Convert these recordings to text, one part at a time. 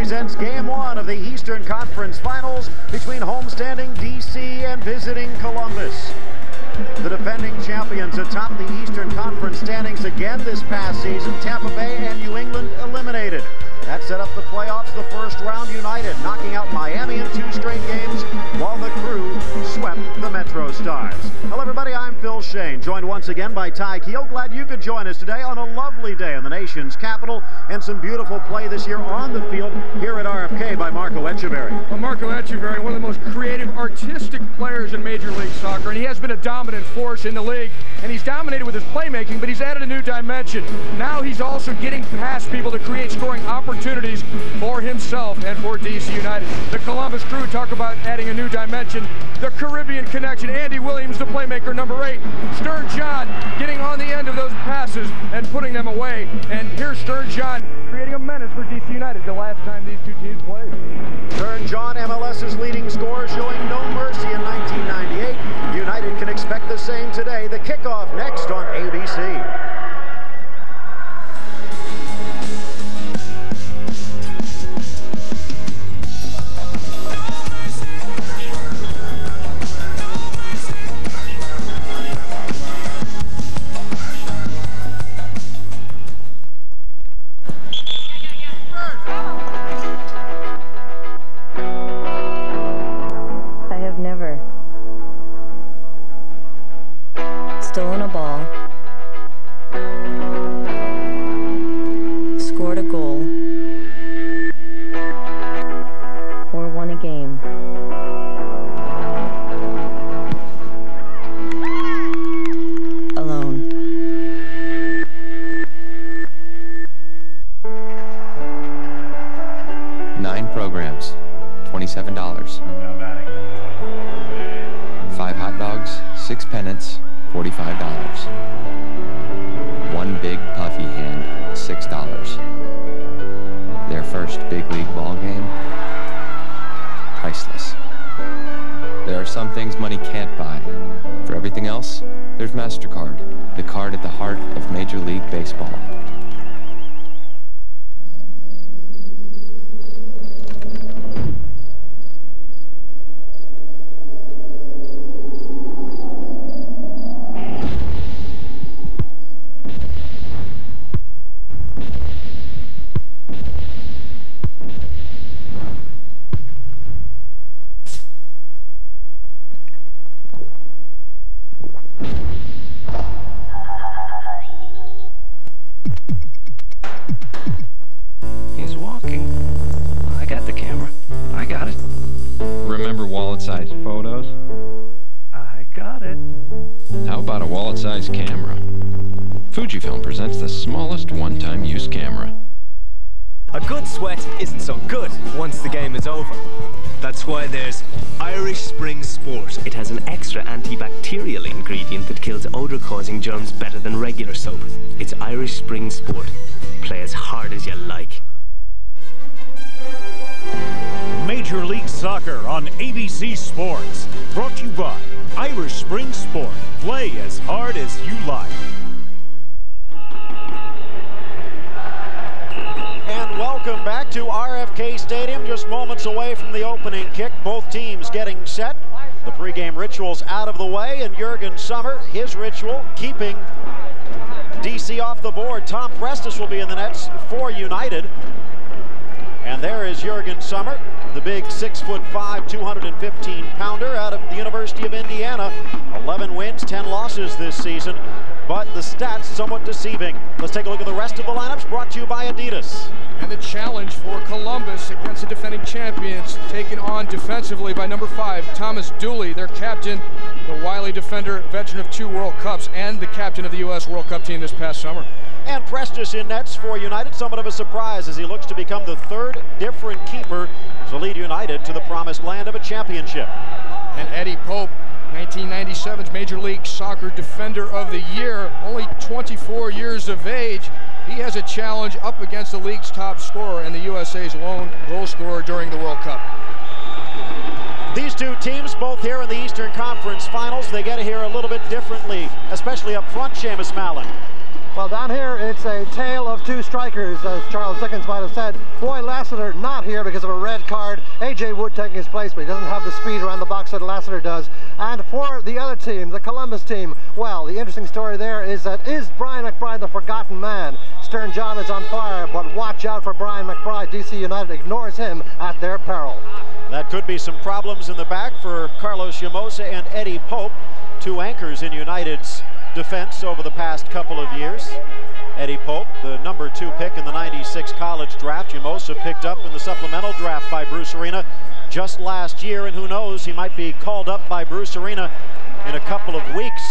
presents Game 1 of the Eastern Conference Finals between homestanding DC and visiting Columbus. The defending champions atop the Eastern Conference standings again this past season. Tampa Bay and New England eliminated. That set up the playoffs the first round. United knocking out Miami in 2 straight games, while the Crew swept the Metro Stars. Hello everybody, I'm Phil Shane, joined once again by Ty Keel. Glad you could join us today on a lovely day in the nation's capital, and some beautiful play this year on the field here at RFK by Marco Echeverry. Well, Marco Echeverry, one of the most creative, artistic players in Major League Soccer, and he has been a dominant force in the league, and he's dominated with his playmaking, but he's added a new dimension. Now he's also getting past people to create scoring opportunities for himself and for DC United. The Columbus Crew talk about adding a new dimension. The Caribbean connection, Andy Williams, the playmaker, number 8. Stern John getting on the end of those passes and putting them away. And here's Stern John creating a menace for DC United the last time these two teams played. Stern John, MLS's leading scorer, showing no mercy in 1998. United can expect the same today. The kickoff next on ABC. Stolen a ball, scored a goal, or won a game. Alone. Nine programs, $27. 5 hot dogs, 6 pennants, $45. 1 big puffy hand, $6. Their first big league ball game, priceless. There are some things money can't buy. For everything else, there's Mastercard, the card at the heart of Major League Baseball. Wallet-sized photos? I got it. How about a wallet-sized camera? Fujifilm presents the smallest one-time use camera. A good sweat isn't so good once the game is over. That's why there's Irish Spring Sport. It has an extra antibacterial ingredient that kills odor-causing germs better than regular soap. It's Irish Spring Sport. Play as hard as you like. Major League Soccer on ABC Sports. Brought to you by Irish Spring Sport. Play as hard as you like. And welcome back to RFK Stadium, just moments away from the opening kick. Both teams getting set. The pregame rituals out of the way, and Jurgen Sommer, his ritual, keeping DC off the board. Tom Prestis will be in the nets for United. And there is Jurgen Sommer, the big 6'5", 215-pounder out of the University of Indiana. 11 wins, 10 losses this season, but the stats somewhat deceiving. Let's take a look at the rest of the lineups, brought to you by Adidas. And the challenge for Columbus against the defending champions, taken on defensively by number 5, Thomas Dooley, their captain, the wily defender, veteran of 2 World Cups, and the captain of the U.S. World Cup team this past summer. And Prestis in nets for United, somewhat of a surprise as he looks to become the 3rd different keeper to lead United to the promised land of a championship. And Eddie Pope, 1997's Major League Soccer Defender of the Year, only 24 years of age. He has a challenge up against the league's top scorer and the USA's lone goal scorer during the World Cup. These two teams both here in the Eastern Conference Finals. They get here a little bit differently, especially up front, Seamus Malin. Well, down here, it's a tale of two strikers, as Charles Dickens might have said. Roy Lassiter not here because of a red card. A.J. Wood taking his place, but he doesn't have the speed around the box that Lassiter does. And for the other team, the Columbus team, well, the interesting story there is that is Brian McBride the forgotten man? Stern John is on fire, but watch out for Brian McBride. DC United ignores him at their peril. That could be some problems in the back for Carlos Llamosa and Eddie Pope, two anchors in United's defense over the past couple of years. Eddie Pope, the number 2 pick in the '96 college draft. Llamosa picked up in the supplemental draft by Bruce Arena just last year, and who knows, he might be called up by Bruce Arena in a couple of weeks,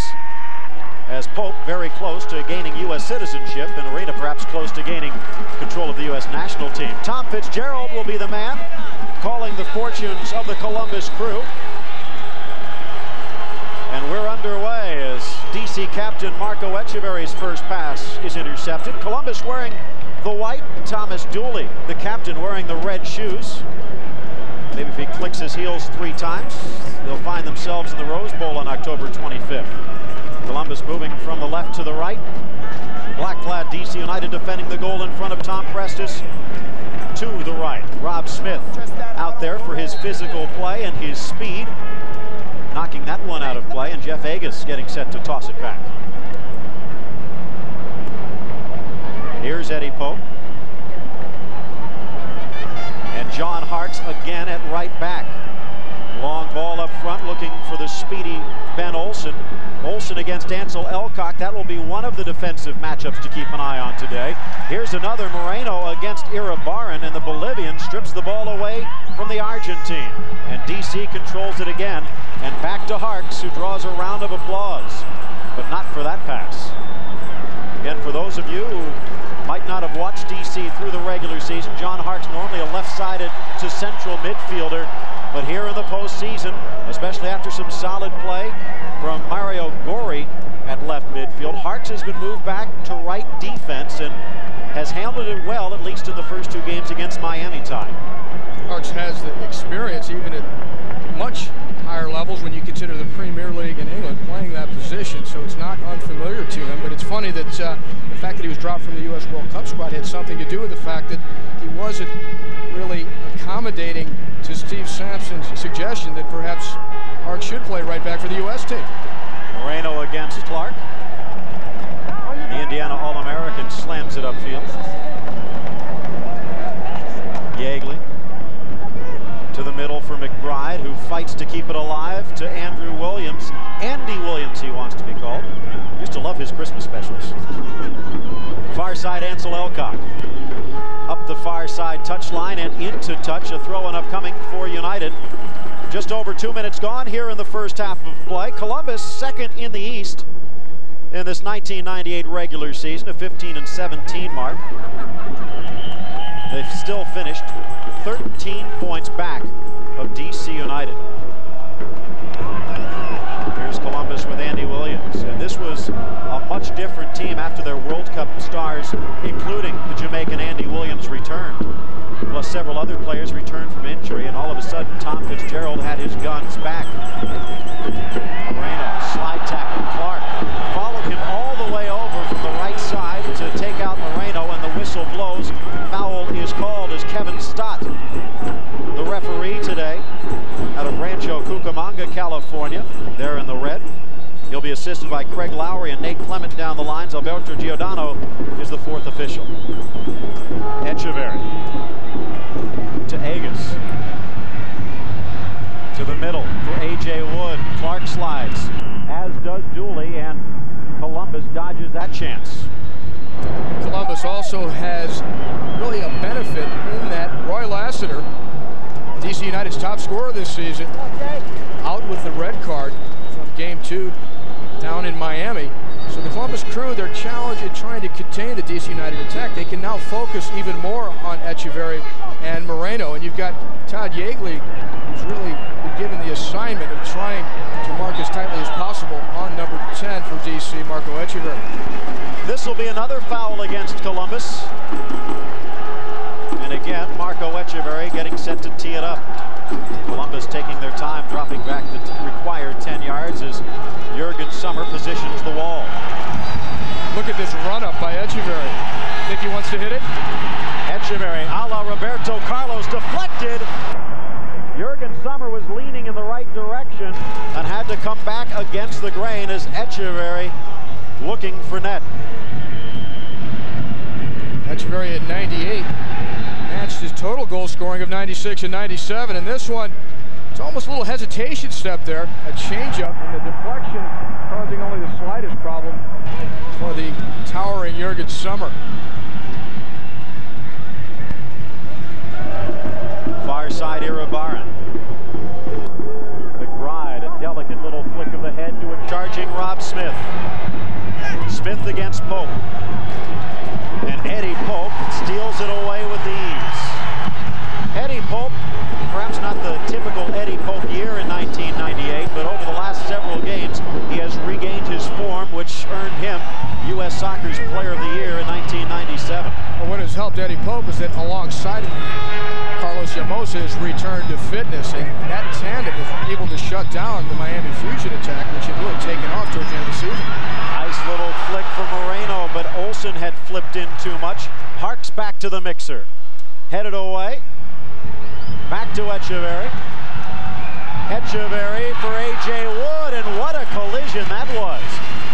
as Pope very close to gaining U.S. citizenship, and Arena perhaps close to gaining control of the U.S. national team. Tom Fitzgerald will be the man calling the fortunes of the Columbus Crew. And we're underway as DC captain Marco Echeverry's first pass is intercepted. Columbus wearing the white, Thomas Dooley, the captain, wearing the red shoes. Maybe if he clicks his heels 3 times, they'll find themselves in the Rose Bowl on October 25th. Columbus moving from the left to the right. Black-clad DC United defending the goal in front of Tom Prestis. To the right, Rob Smith out there for his physical play and his speed, knocking that one out of play, and Jeff Agus getting set to toss it back. Here's Eddie Pope. And John Hartz again at right back. Long ball up front, looking for the speedy Ben Olsen. Olsen against Ansel Elcock. That will be one of the defensive matchups to keep an eye on today. Here's another Moreno against Iribarren, and the Bolivian strips the ball away from the Argentine. And DC controls it again, and back to Hartz, who draws a round of applause, but not for that pass. Again, for those of you who might not have watched DC through the regular season, John Hartz normally a left-sided to central midfielder, but here in the postseason, especially after some solid play from Mario Gori at left midfield, Hartz has been moved back to right defense and has handled it well, at least in the first 2 games against Miami Tide. Hartz has the experience even at much higher levels when you consider the Premier League in England playing that position, so it's not unfamiliar to him. But it's funny that the fact that he was dropped from the U.S. World Cup squad had something to do with the fact that he wasn't really accommodating to Steve Sampson's suggestion that perhaps Hartz should play right back for the U.S. team. Moreno against Clark. The Indiana All-American slams it upfield. Yeagley to the middle for McBride, who fights to keep it alive to Andrew Williams. Andy Williams, he wants to be called. Used to love his Christmas specials. Far side, Ansel Elcock. Up the far side touchline and into touch. A throw-in upcoming for United. Just over 2 minutes gone here in the first half of play. Columbus second in the East in this 1998 regular season, a 15-17 mark. They've still finished 13 points back of DC United. Here's Columbus with Andy Williams, and this was a much different team after their World Cup stars, including the Jamaican Andy Williams, returned. Plus several other players returned from injury, and all of a sudden Tom Fitzgerald had his guns back. Moreno, slide tackle, Clark followed him all the way over from the right side to take out Moreno, and the whistle blows. Foul is called as Kevin Stott, the referee today, out of Rancho Cucamonga, California, there in the red. He'll be assisted by Craig Lowry and Nate Clement down the lines. Alberto Giordano is the 4th official. Echeverry to Agus. To the middle for A.J. Wood. Clark slides, as does Dooley, and Columbus dodges that chance. Columbus also has really a benefit in that Roy Lassiter, DC United's top scorer this season, out with the red card from Game 2 down in Miami. So the Columbus Crew, their challenge in trying to contain the DC United attack, they can now focus even more on Echeverry and Moreno. And you've got Todd Yeagley, who's really been given the assignment of trying to mark as tightly as possible on number 10 for DC, Marco Echeverry. This will be another foul against Columbus. And again, Marco Echeverry getting set to tee it up. Columbus taking their time, dropping back the required 10 yards as Jurgen Sommer positions the wall. Look at at this run-up by Echeverry. Think he wants to hit it? Echeverry, a la Roberto Carlos, deflected. Jurgen Sommer was leaning in the right direction and had to come back against the grain as Echeverry looking for net. Echeverry at 98 matched his total goal scoring of 96 and 97, and this one, it's almost a little hesitation step there, a changeup, and the deflection causing only the slightest problem for the towering Jurgen Sommer. Far side, Iribarren. McBride, a delicate little flick of the head to a charging Rob Smith. Smith against Pope. And Eddie Pope steals it away with ease. Eddie Pope, perhaps not the typical Eddie Pope year in 1998, but over the last several games, he has regained his form, which earned him U.S. Soccer's Player of the Year in 1997. Well, what has helped Eddie Pope is that alongside him, Carlos Llamosa has returned to fitness, and that tandem is able to shut down the Miami Fusion attack, which had really taken off towards the end of the season. Nice little flick for Moreno, but Olsen had flipped in too much. Harks back to the mixer. Headed away. Back to Echeverry. Echeverry for A.J. Wood, and what a collision that was.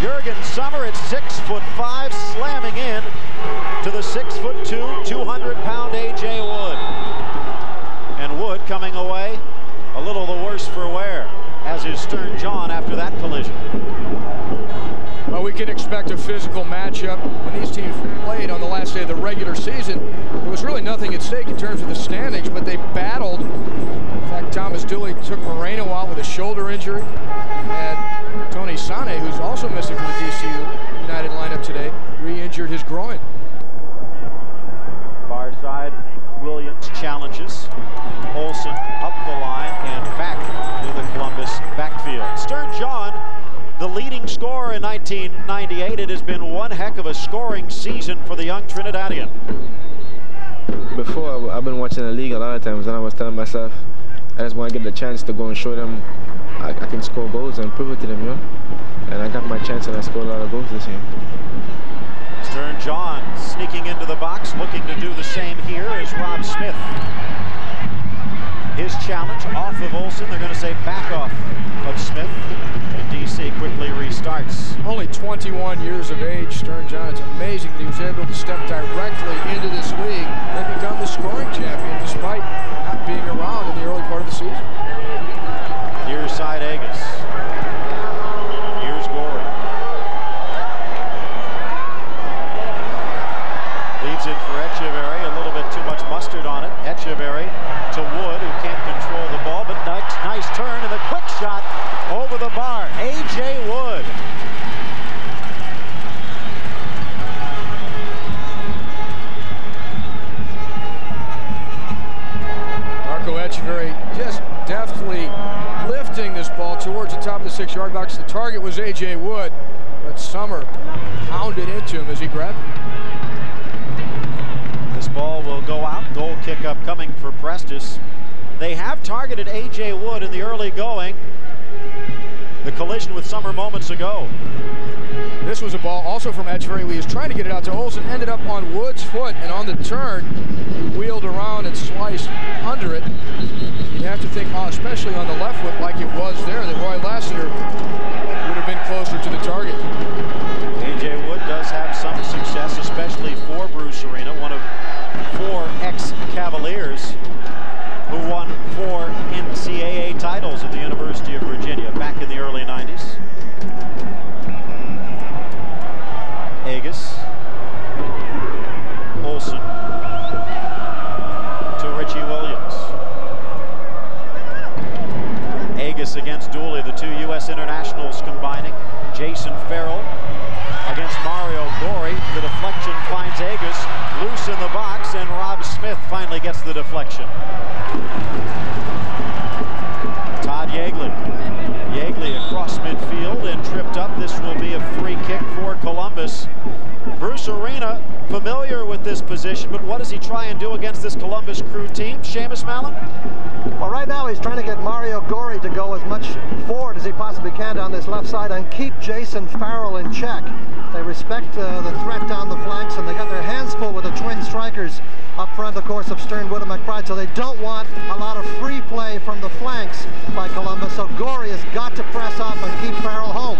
Jurgen Sommer at 6'5", slamming in to the 6'2", 200-pound A.J. Wood. And Wood coming away a little the worse for wear, as is Stern John after that collision. Well, we can expect a physical matchup. When these teams played on the last day of the regular season, there was really nothing at stake in terms of the standings, but they battled. In fact, Thomas Dooley took Moreno out with a shoulder injury, and Tony Sane, who's also missing from the DC United lineup today, re-injured his groin. Far side, Williams challenges. Olsen up the line and back to the Columbus backfield. Stern John, the leading scorer in 1998. It has been one heck of a scoring season for the young Trinidadian. Before, I've been watching the league a lot of times, and I was telling myself, I just want to get the chance to go and show them I can score goals and prove it to them, you know? And I got my chance, and I scored a lot of goals this year. Stern John sneaking into the box, looking to do the same here as Rob Smith. His challenge off of Olsen. They're going to say back off of Smith. And DC quickly restarts. Only 21 years of age, Stern John. It's amazing that he was able to step directly into this league and become the scoring champion despite not being around in the early part of the season. Near side Agus. Here's Gorey. Leaves it for Echeverry. A little bit too much mustard on it. Echeverry to Wood, who can't control the ball, but nice turn and a quick shot over the bar. A.J. Wood. Marco Echeverry just deftly lifting this ball towards the top of the 6-yard box. The target was A.J. Wood, but Sommer pounded into him as he grabbed it. This ball will go out. Goal kick up coming for Prestis. They have targeted A.J. Wood in the early going. The collision with Sommer moments ago. This was a ball also from Echeverry. He was trying to get it out to Olsen, ended up on Wood's foot, and on the turn, he wheeled around and sliced under it. You'd have to think, especially on the left foot, like it was there, that Roy Lassiter would have been closer to the target. A.J. Wood does have some success, especially for Bruce Arena, one of 4 ex-Cavaliers who won 4 NCAA titles at the University of Virginia back in the early 90s. Agus. Olsen. To Richie Williams. Agus against Dooley, the 2 U.S. internationals combining. Jason Farrell against Mario Gorey. The deflection finds Agus loose in the box, and Rob Smith finally gets the deflection. Todd Yeagley. Yeagley across midfield and tripped up. This will be a free kick for Columbus. Bruce Arena familiar with this position, but what does he try and do against this Columbus Crew team? Seamus Mallon? Well, right now he's trying to get Mario Gorey to go as much forward as he possibly can down this left side and keep Jason Farrell in check. They respect the threat down the flanks, and they got their hands full with the twin strikers up front, of course, of Stern, Wood, and McBride, so they don't want a lot of free play from the flanks by Columbus, so Gorey has got to press up and keep Farrell home.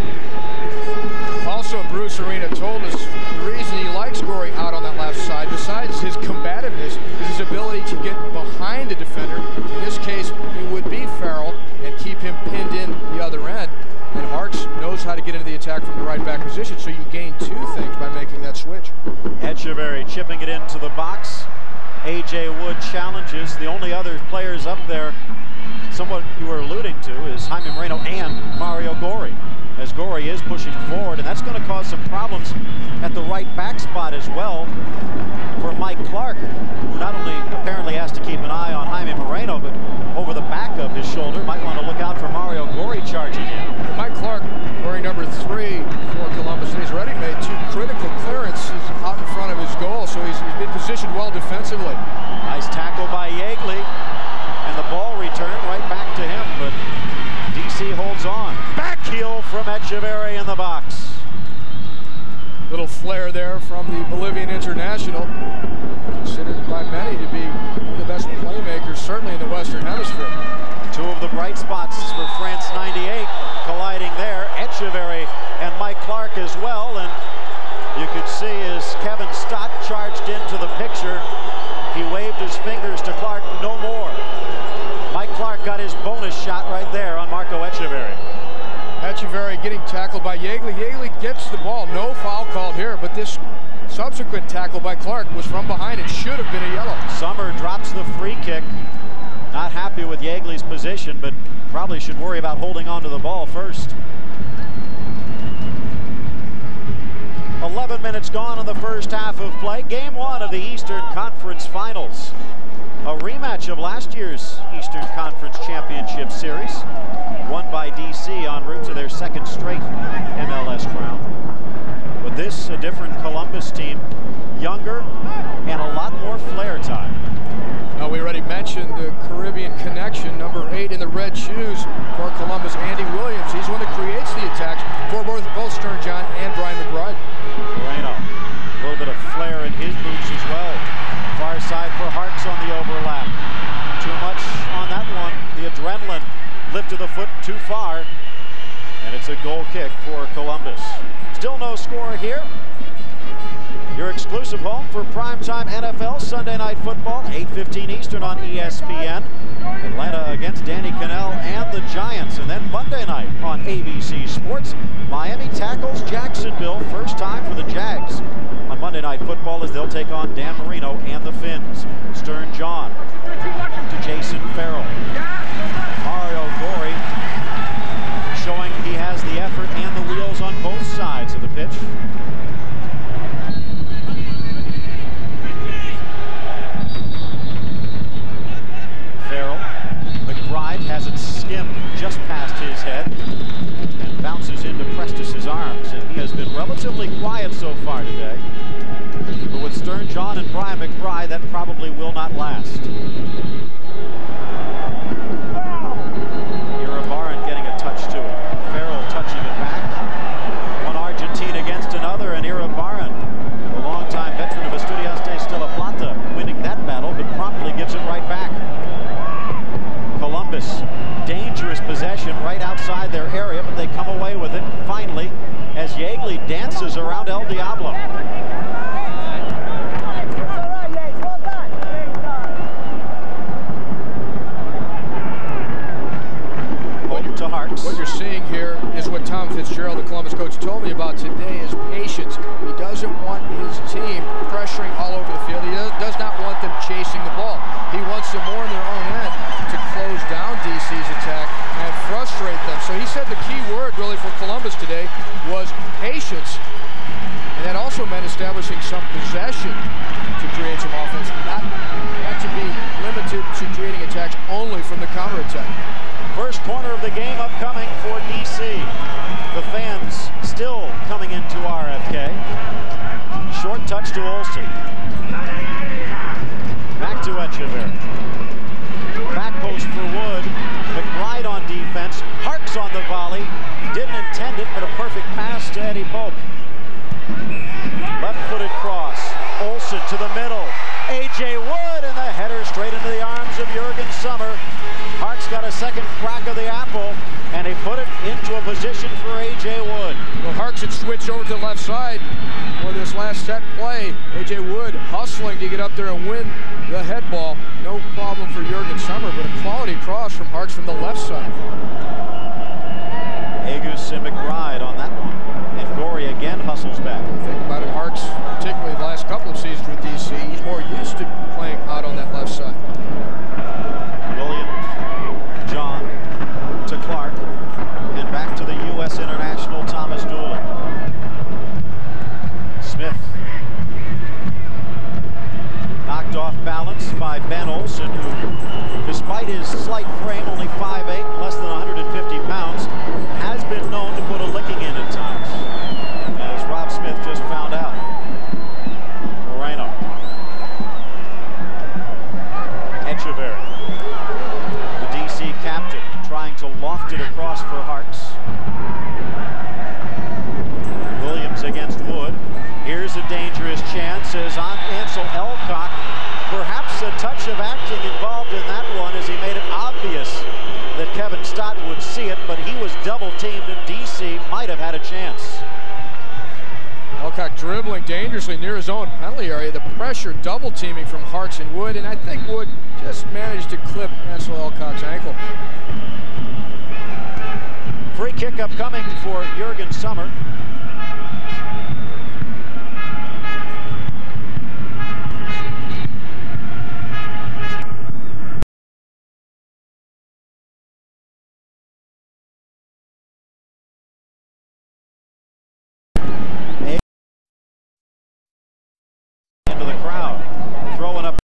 Also, Bruce Arena told us the reason he likes Gorey out on that left side, besides his combativeness, is his ability to get behind the defender. In this case, it would be Farrell, and keep him pinned in the other end. And Harks knows how to get into the attack from the right back position, so you gain two things by making that switch. Echeverry chipping it into the box. A.J. Wood challenges. The only other players up there, somewhat you were alluding to, is Jaime Moreno and Mario Gorey, as Gorey is pushing forward, and that's going to cause some problems at the right back spot as well for Mike Clark, who not only apparently has to keep an eye on Jaime Moreno, but over the back of his shoulder might want to look out for Mario Gorey charging in. Mike Clark, wearing number 3 for Columbus, and he's already made 2 critical clearances out in front of his goal, so he's been positioned well defensively. Nice tackle by Yeagley, and the ball returned right back to him, but DC holds on. Back heel from Echeverry in the box. Little flair there from the Bolivian international, considered by many to be one of the best playmakers, certainly in the Western Hemisphere. 2 of the bright spots for France 98 colliding there. Echeverry and Mike Clark as well, and you could see as Kevin Stott charged into the picture, he waved his fingers to Clark, no more. Mike Clark got his bonus shot right there on Marco Echeverry. Echeverry getting tackled by Yeagley. Yeagley gets the ball, no foul called here, but this subsequent tackle by Clark was from behind. It should have been a yellow. Summer drops the free kick. Not happy with Yeagley's position, but probably should worry about holding on to the ball first. 11 minutes gone in the first half of play. Game 1 of the Eastern Conference Finals. A rematch of last year's Eastern Conference Championship Series, won by DC en route to their 2nd straight MLS crown. But this, a different Columbus team, younger and a lot more flair time. Now, we already mentioned the Caribbean connection, number 8 in the red shoes for Columbus, Andy Williams. He's the one that creates the attacks for both Stern John and Brian McBride. Moreno, a little bit of flair in his boots as well. Far side for Harks on the overlap. Too much on that one. The adrenaline lifted the foot too far, and it's a goal kick for Columbus. Still no score here. Your exclusive home for primetime NFL Sunday Night Football, 8:15 Eastern on ESPN. Atlanta against Danny Cannell and the Giants. And then Monday night on ABC Sports, Miami tackles Jacksonville. First time for the Jags on Monday Night Football as they'll take on Dan Marino and the Finns. Stern John to Jason Farrell. Mario Gorey showing he has the effort and the wheels on both sides of the pitch. Farrell, McBride has it skimmed just past his head and bounces into Prestis's arms, and he has been relatively quiet so far today. But with Stern John and Brian McBride, that probably will not last. Iribarren getting a touch to it. Farrell touching it back. One Argentine against another, and Iribarren, the longtime veteran of Estudiantes de La Plata, winning that battle, but promptly gives it right back. Columbus, dangerous possession right outside their area, but they come away with it finally as Yeagley dances around El Diablo. To Harks. What you're seeing here is what Tom Fitzgerald, the Columbus coach, told me about today is patience. He doesn't want his team pressuring all over the field. He does not want them chasing the ball. He wants them more in their own end to close down DC's attack and frustrate them. So he said the key word really for Columbus today was patience. And that also meant establishing some possession to create some offense, not to be limited to creating attacks only from the counterattack. First corner of the game upcoming for DC. The fans still coming into RFK. Short touch to Olsen. Back to Echeverry. Back post for Wood. McBride on defense. Harks on the volley. Didn't intend it, but a perfect pass to Eddie Pope. to the middle. A.J. Wood, and the header straight into the arms of Jurgen Sommer. Hart's got a second crack of the apple, and he put it into a position for A.J. Wood. Well, Hart's had switched over to the left side for this last set play. A.J. Wood hustling to get up there and win the head ball. No problem for Jurgen Sommer, but a quality cross from Hart's from the left side. Agus and McBride on that one. And Gorey again hustles back. Think about it, Hart's, particularly the last couple of seasons with DC, he's more used to playing out on that left side. Williams, John, to Clark, and back to the U.S. international Thomas Dooley. Smith. Knocked off balance by Ben Olsen, who, despite his slight frame, only 5'8", less than 150 pounds, has been known to put a licking in at times, as Rob Smith just found out. Moreno. Echeverry. The DC captain trying to loft it across for Hartz. Williams against Wood. Here's a dangerous chance as on Ansel Elcock. Perhaps a touch of acting involved in that one, as he made it obvious that Kevin Stott would see it, but he was double-teamed and DC might have had a chance. Elcock dribbling dangerously near his own penalty area. The pressure double-teaming from Hartz and Wood, and I think Wood just managed to clip Ansel Elcock's ankle. Free kick upcoming for Jurgen Sommer. Into the crowd, throwing up.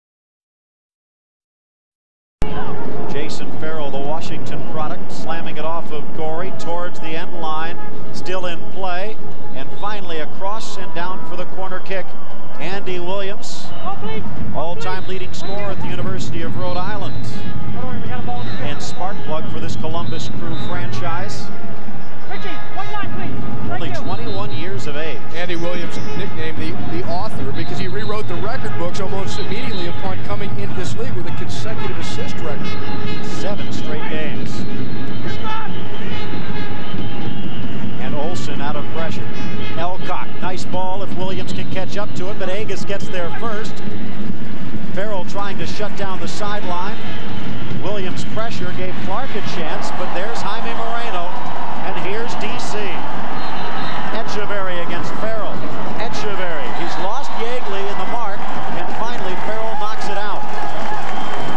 Jason Farrell, the Washington product, slamming it off of Gorey towards the end line, still in play, and finally across and down for the corner kick. Andy Williams, all-time leading scorer at the University of Rhode Island, and spark plug for this Columbus Crew franchise. Richie, one line, please. Only 21 years of age. Andy Williams nicknamed the author because he rewrote the record books almost immediately upon coming into this league with a consecutive assist record. 7 straight games. And Olsen out of pressure. Elcock, nice ball if Williams can catch up to it, but Agus gets there first. Farrell trying to shut down the sideline. Williams' pressure gave Clark a chance, but there's Jaime Moreno, and here's DC. Echeverry against Farrell. Echeverry, he's lost Yeagley in the mark, and finally Farrell knocks it out.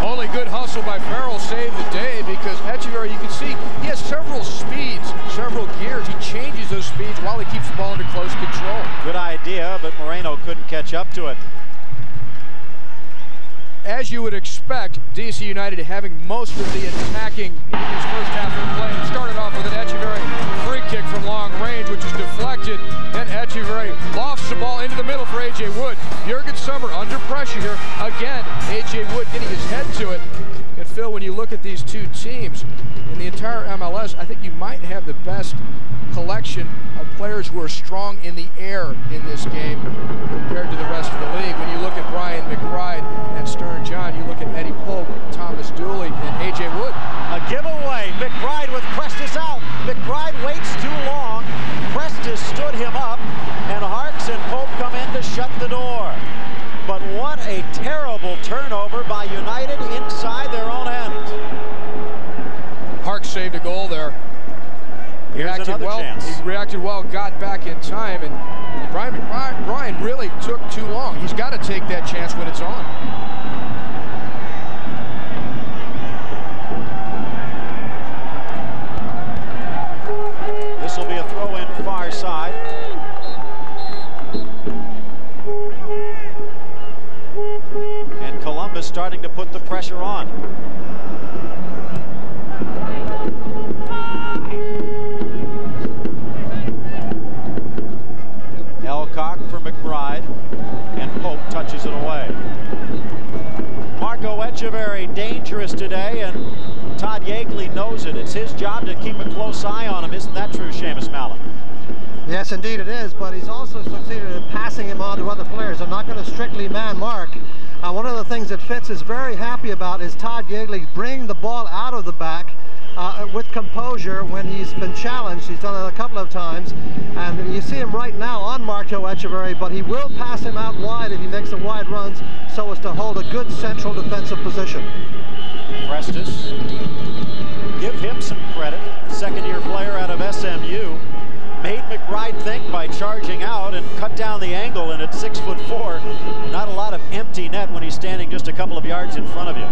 Only good hustle by Farrell saved the day, because Echeverry, you can see, he has several speeds, several gears. He changes those speeds while he keeps the ball under close control. Good idea, but Moreno couldn't catch up to it. As you would expect, DC United having most of the attacking in this first half of play. It started off with an Echeverry free kick from long range, which is deflected, and Echeverry lofts the ball into the middle for A.J. Wood. Jurgen Sommer under pressure here. Again, A.J. Wood getting his head to it. And Phil, when you look at these two teams in the entire MLS, I think you might have the best collection of players who are strong in the air in this game compared to the rest of the league. When you look at Brian McBride and Stern John, you look at Eddie Pope, Thomas Dooley, and A.J. Wood. A giveaway. McBride with Prestis out. McBride waits too long. Prestis stood him up, and Hartz and Pope come in to shut the door. But what a terrible turnover by United inside their own end. Hartz saved a goal there. Here's another chance. He reacted well, got back in time, and Brian really took too long. He's got to take that chance when it's on. This will be a throw-in far side. And Columbus starting to put the pressure on. Elcock for McBride, and Pope touches it away. Marco Echeverry dangerous today, and Todd Yeagley knows it. It's his job to keep a close eye on him. Isn't that true, Seamus Malin? Yes, indeed it is, but he's also succeeded in passing him on to other the players. They're not going to strictly man mark. One of the things that Fitz is very happy about is Todd Yeagley bringing the ball out of the back with composure when he's been challenged. He's done it a couple of times, and you see him right now on Marco Echeverry, but he will pass him out wide if he makes the wide runs so as to hold a good central defensive position. Prestis, give him some credit. Second-year player out of SMU. Made McBride think by charging out and cut down the angle, and at 6'4", not a lot of empty net when he's standing just a couple of yards in front of you.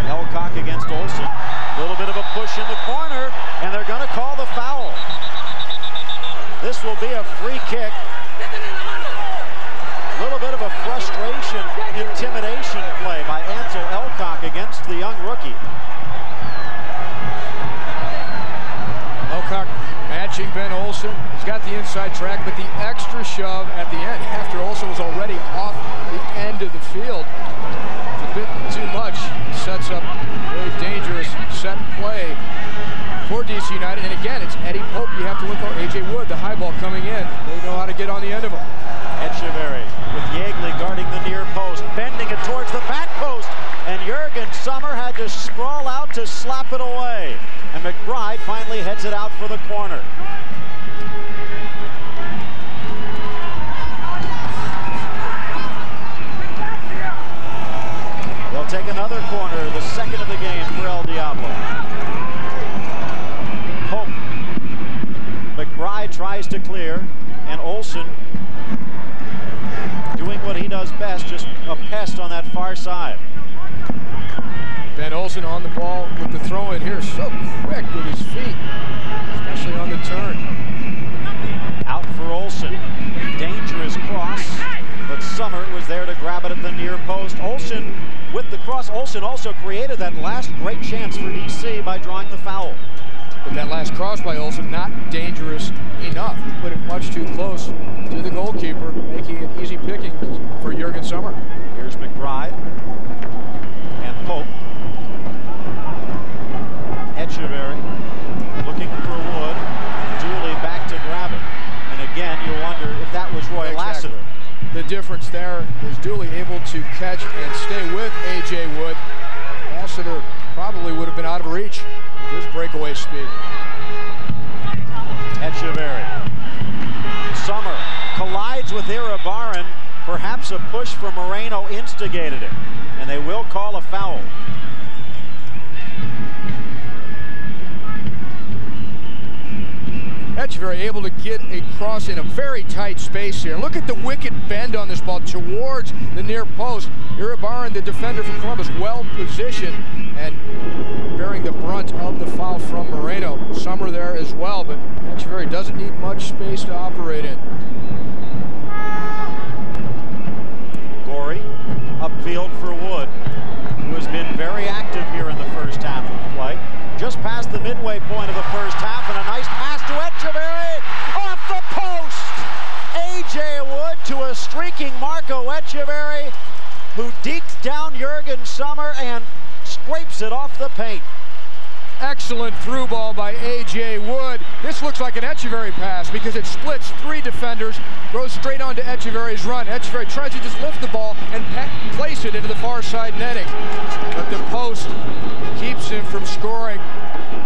Elcock against Olsen. A little bit of a push in the corner, and they're going to call the foul. This will be a free kick. A little bit of a frustration, intimidation play by Ansel Elcock against the young rookie. Elcock matching Ben Olsen. He's got the inside track, but the extra shove at the end after Olsen was already off the end of the field. It's a bit too much. Sets up a very dangerous set play for DC United. And again, it's Eddie Pope. You have to look for A.J. Wood, the high ball coming in. They know how to get on the end of him. Echeverry with Yeagley guarding the near post, bending it towards the back post, and Jurgen Sommer had to sprawl out to slap it away. And McBride finally heads it out for the corner. They'll take another corner, the second of the game for El Diablo. Pope. McBride tries to clear, and Olsen doing what he does best, just a pest on that far side. Ben Olsen on the ball with the throw in here, so quick with his feet, especially on the turn. Out for Olsen. Dangerous cross, but Sommer was there to grab it at the near post. Olsen with the cross. Olsen also created that last great chance for DC by drawing the foul. But that last cross by Olsen, not dangerous enough. Put it much too close to the goalkeeper, making it easy picking for Jurgen Sommer. Here's McBride and Pope. Echeverry looking for Wood. Dooley back to grab it. And again, you wonder if that was Roy Lassiter. The difference there is Dooley able to catch and stay with A.J. Wood. Lassiter probably would have been out of reach with his breakaway speed. Echeverry. Sommer collides with Iribarren. Perhaps a push from Moreno instigated it. And they will call a foul. Echeverry able to get a cross in a very tight space here. Look at the wicked bend on this ball towards the near post. Iribarren, the defender from Columbus, well positioned and bearing the brunt of the foul from Moreno. Sommer there as well, but Echeverry doesn't need much space to operate in. Gorey upfield for Wood, who has been very active here in the first half of play. Just past the midway point of the first half, and a nice pass to Echeverry off the post. A.J. Wood to a streaking Marco Echeverry, who deked down Jurgen Sommer and scrapes it off the paint. Excellent through ball by A.J. Wood. This looks like an Echeverry pass because it splits three defenders, goes straight onto Echeverry's run. Echeverry tries to just lift the ball and place it into the far side netting. But the post keeps him from scoring.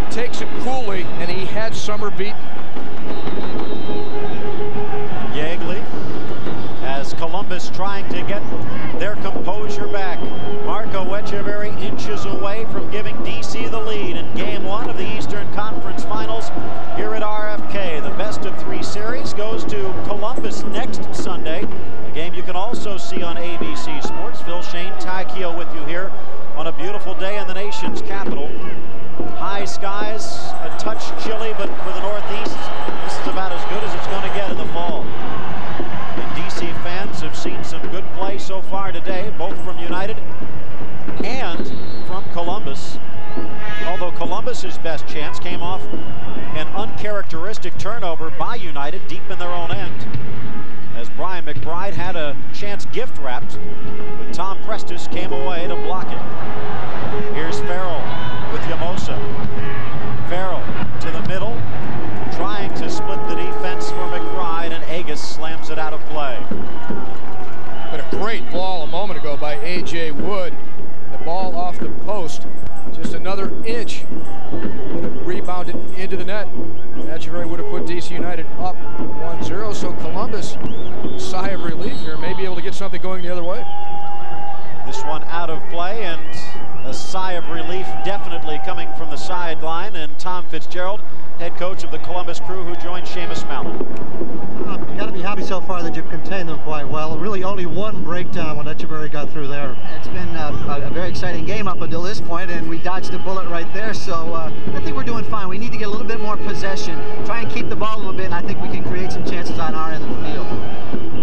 He takes it coolly, and he had Sommer beaten. Yeagley, as Columbus trying to get their composure back. Marco Echeverry inches away from giving DC the lead in Game 1 of the Eastern Conference Finals here at RFK. The best-of-3 series goes to Columbus next Sunday, a game you can also see on ABC Sports. Phil Shane Taikio with you here on a beautiful day in the nation's capital. High skies, a touch chilly, but for the Northeast, this is about as good as it's going to get in the fall. And DC fans have seen some good play so far today, both from United and from Columbus. Although Columbus's best chance came off an uncharacteristic turnover by United deep in their own end, as Brian McBride had a chance gift wrapped, but Tom Prestis came away to block it. Here's Farrell with Yamosa. Farrell to the middle, trying to split the defense inch. Would have rebounded into the net. Etcheverry would have put DC United up 1-0. So Columbus, sigh of relief here, may be able to get something going the other way. This one out of play, and a sigh of relief definitely coming from the sideline. And Tom Fitzgerald, head coach of the Columbus Crew, who joined Seamus Mallon. You got to be happy so far that you've contained them quite well. Really only one breakdown when Etcheverry got through there. It's been a very exciting game up until this point, and we dodged a bullet right there. So I think we're doing fine. We need to get a little bit more possession, try and keep the ball a little bit, and I think we can create some chances on our end of the field.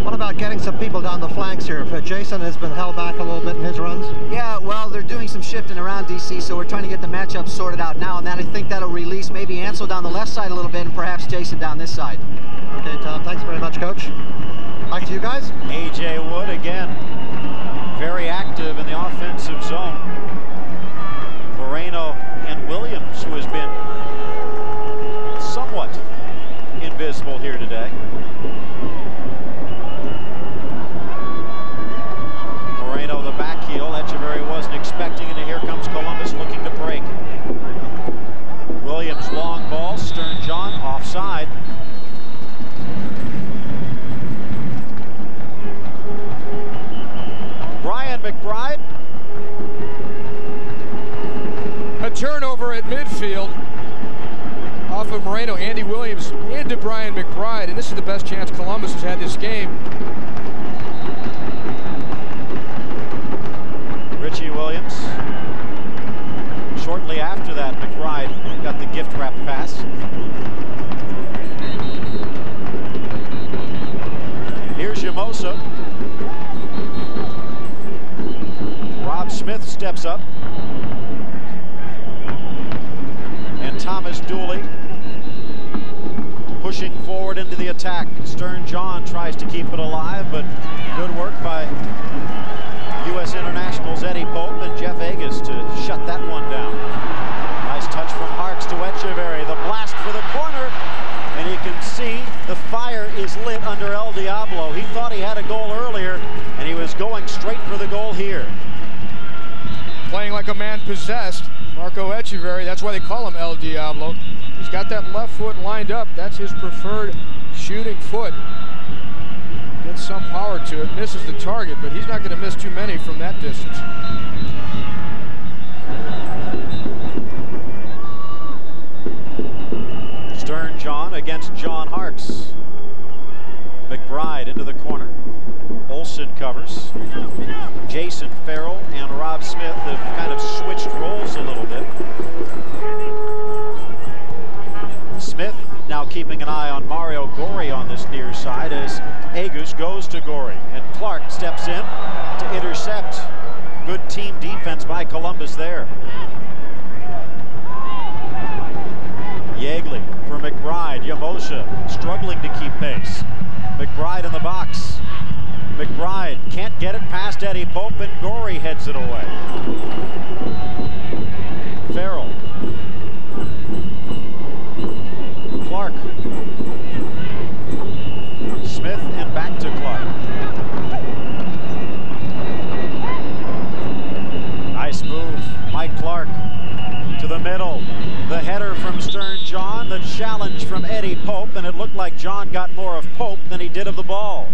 What about getting some people down the flanks here? If Jason has been held back a little bit in his runs? Yeah, well, they're doing some shifting around DC, so we're trying to get the matchup sorted out now, and I think that'll release maybe Ansel down the left side a little bit and perhaps Jason down this side. Okay, Tom, thanks very much, Coach. Back to you guys. A.J. Wood again, very active in the offensive zone. Moreno and Williams, who has been somewhat invisible here today. Moreno the back heel. Etcheverry wasn't expecting it, and here comes Columbus looking to break. Williams long ball, Stern John offside. Brian McBride. A turnover at midfield off of Moreno. Andy Williams into Brian McBride, and this is the best chance Columbus has had this game. Richie Williams. Shortly after that, McBride got the gift wrap pass. Here's Yamosa. Rob Smith steps up. And Thomas Dooley pushing forward into the attack. Stern John tries to keep it alive, but good work by U.S. Internationals Eddie Pope and Jeff Agus to shut that one down. Nice touch from Harks to Etcheverry. The blast for the corner, and you can see the fire is lit under El Diablo. He thought he had a goal earlier, and he was going straight for the goal here. Playing like a man possessed, Marco Etcheverry. That's why they call him El Diablo. He's got that left foot lined up. That's his preferred shooting foot. Gets some power to it, misses the target, but he's not going to miss too many from that distance. Stern John against John Harks. McBride into the corner. Olsen covers. Jason Farrell and Rob Smith have kind of switched roles a little bit. Smith now keeping an eye on Mario Gori on this near side as Agus goes to Gori, and Clark steps in to intercept. Good team defense by Columbus there. Yeagley for McBride. Yamosa struggling to keep pace. McBride in the box. McBride can't get it past Eddie Pope, and Gori heads it away. Farrell. Clark. Smith and back to Clark. Nice move. Mike Clark to the middle. The header from Stern John, the challenge from Eddie Pope, and it looked like John got more of Pope than he did of the ball.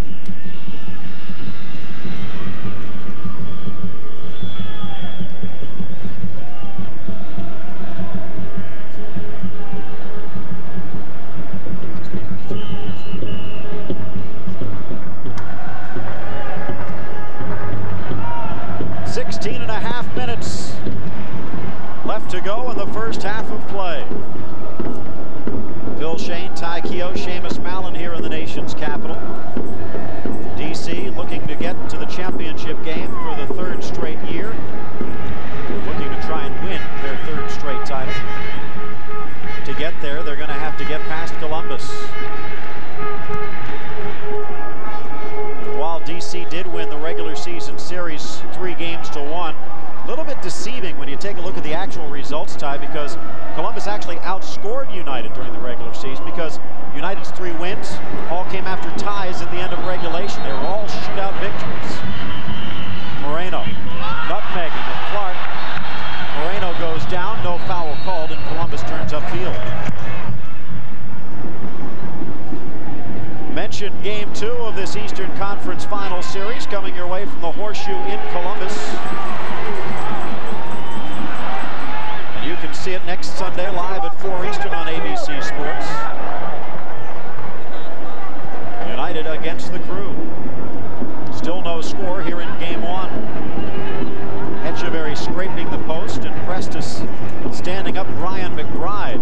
Left to go in the first half of play. Phil Shane, Ty Keogh, Seamus Mallon here in the nation's capital. DC looking to get to the championship game for the third straight year. Looking to try and win their third straight title. To get there, they're going to have to get past Columbus. While DC did win the regular season series 3-1, a little bit deceiving when you take a look at the actual results, Ty, because Columbus actually outscored United during the regular season, because United's 3 wins all came after ties at the end of regulation. They were all shootout victories. Moreno nutmegging at Clark. Moreno goes down, no foul Game 2 of this Eastern Conference Final Series coming your way from the Horseshoe in Columbus. And you can see it next Sunday live at 4 Eastern on ABC Sports. United against the Crew. Still no score here in Game 1. Etcheverry scraping the post and Prestis standing up Brian McBride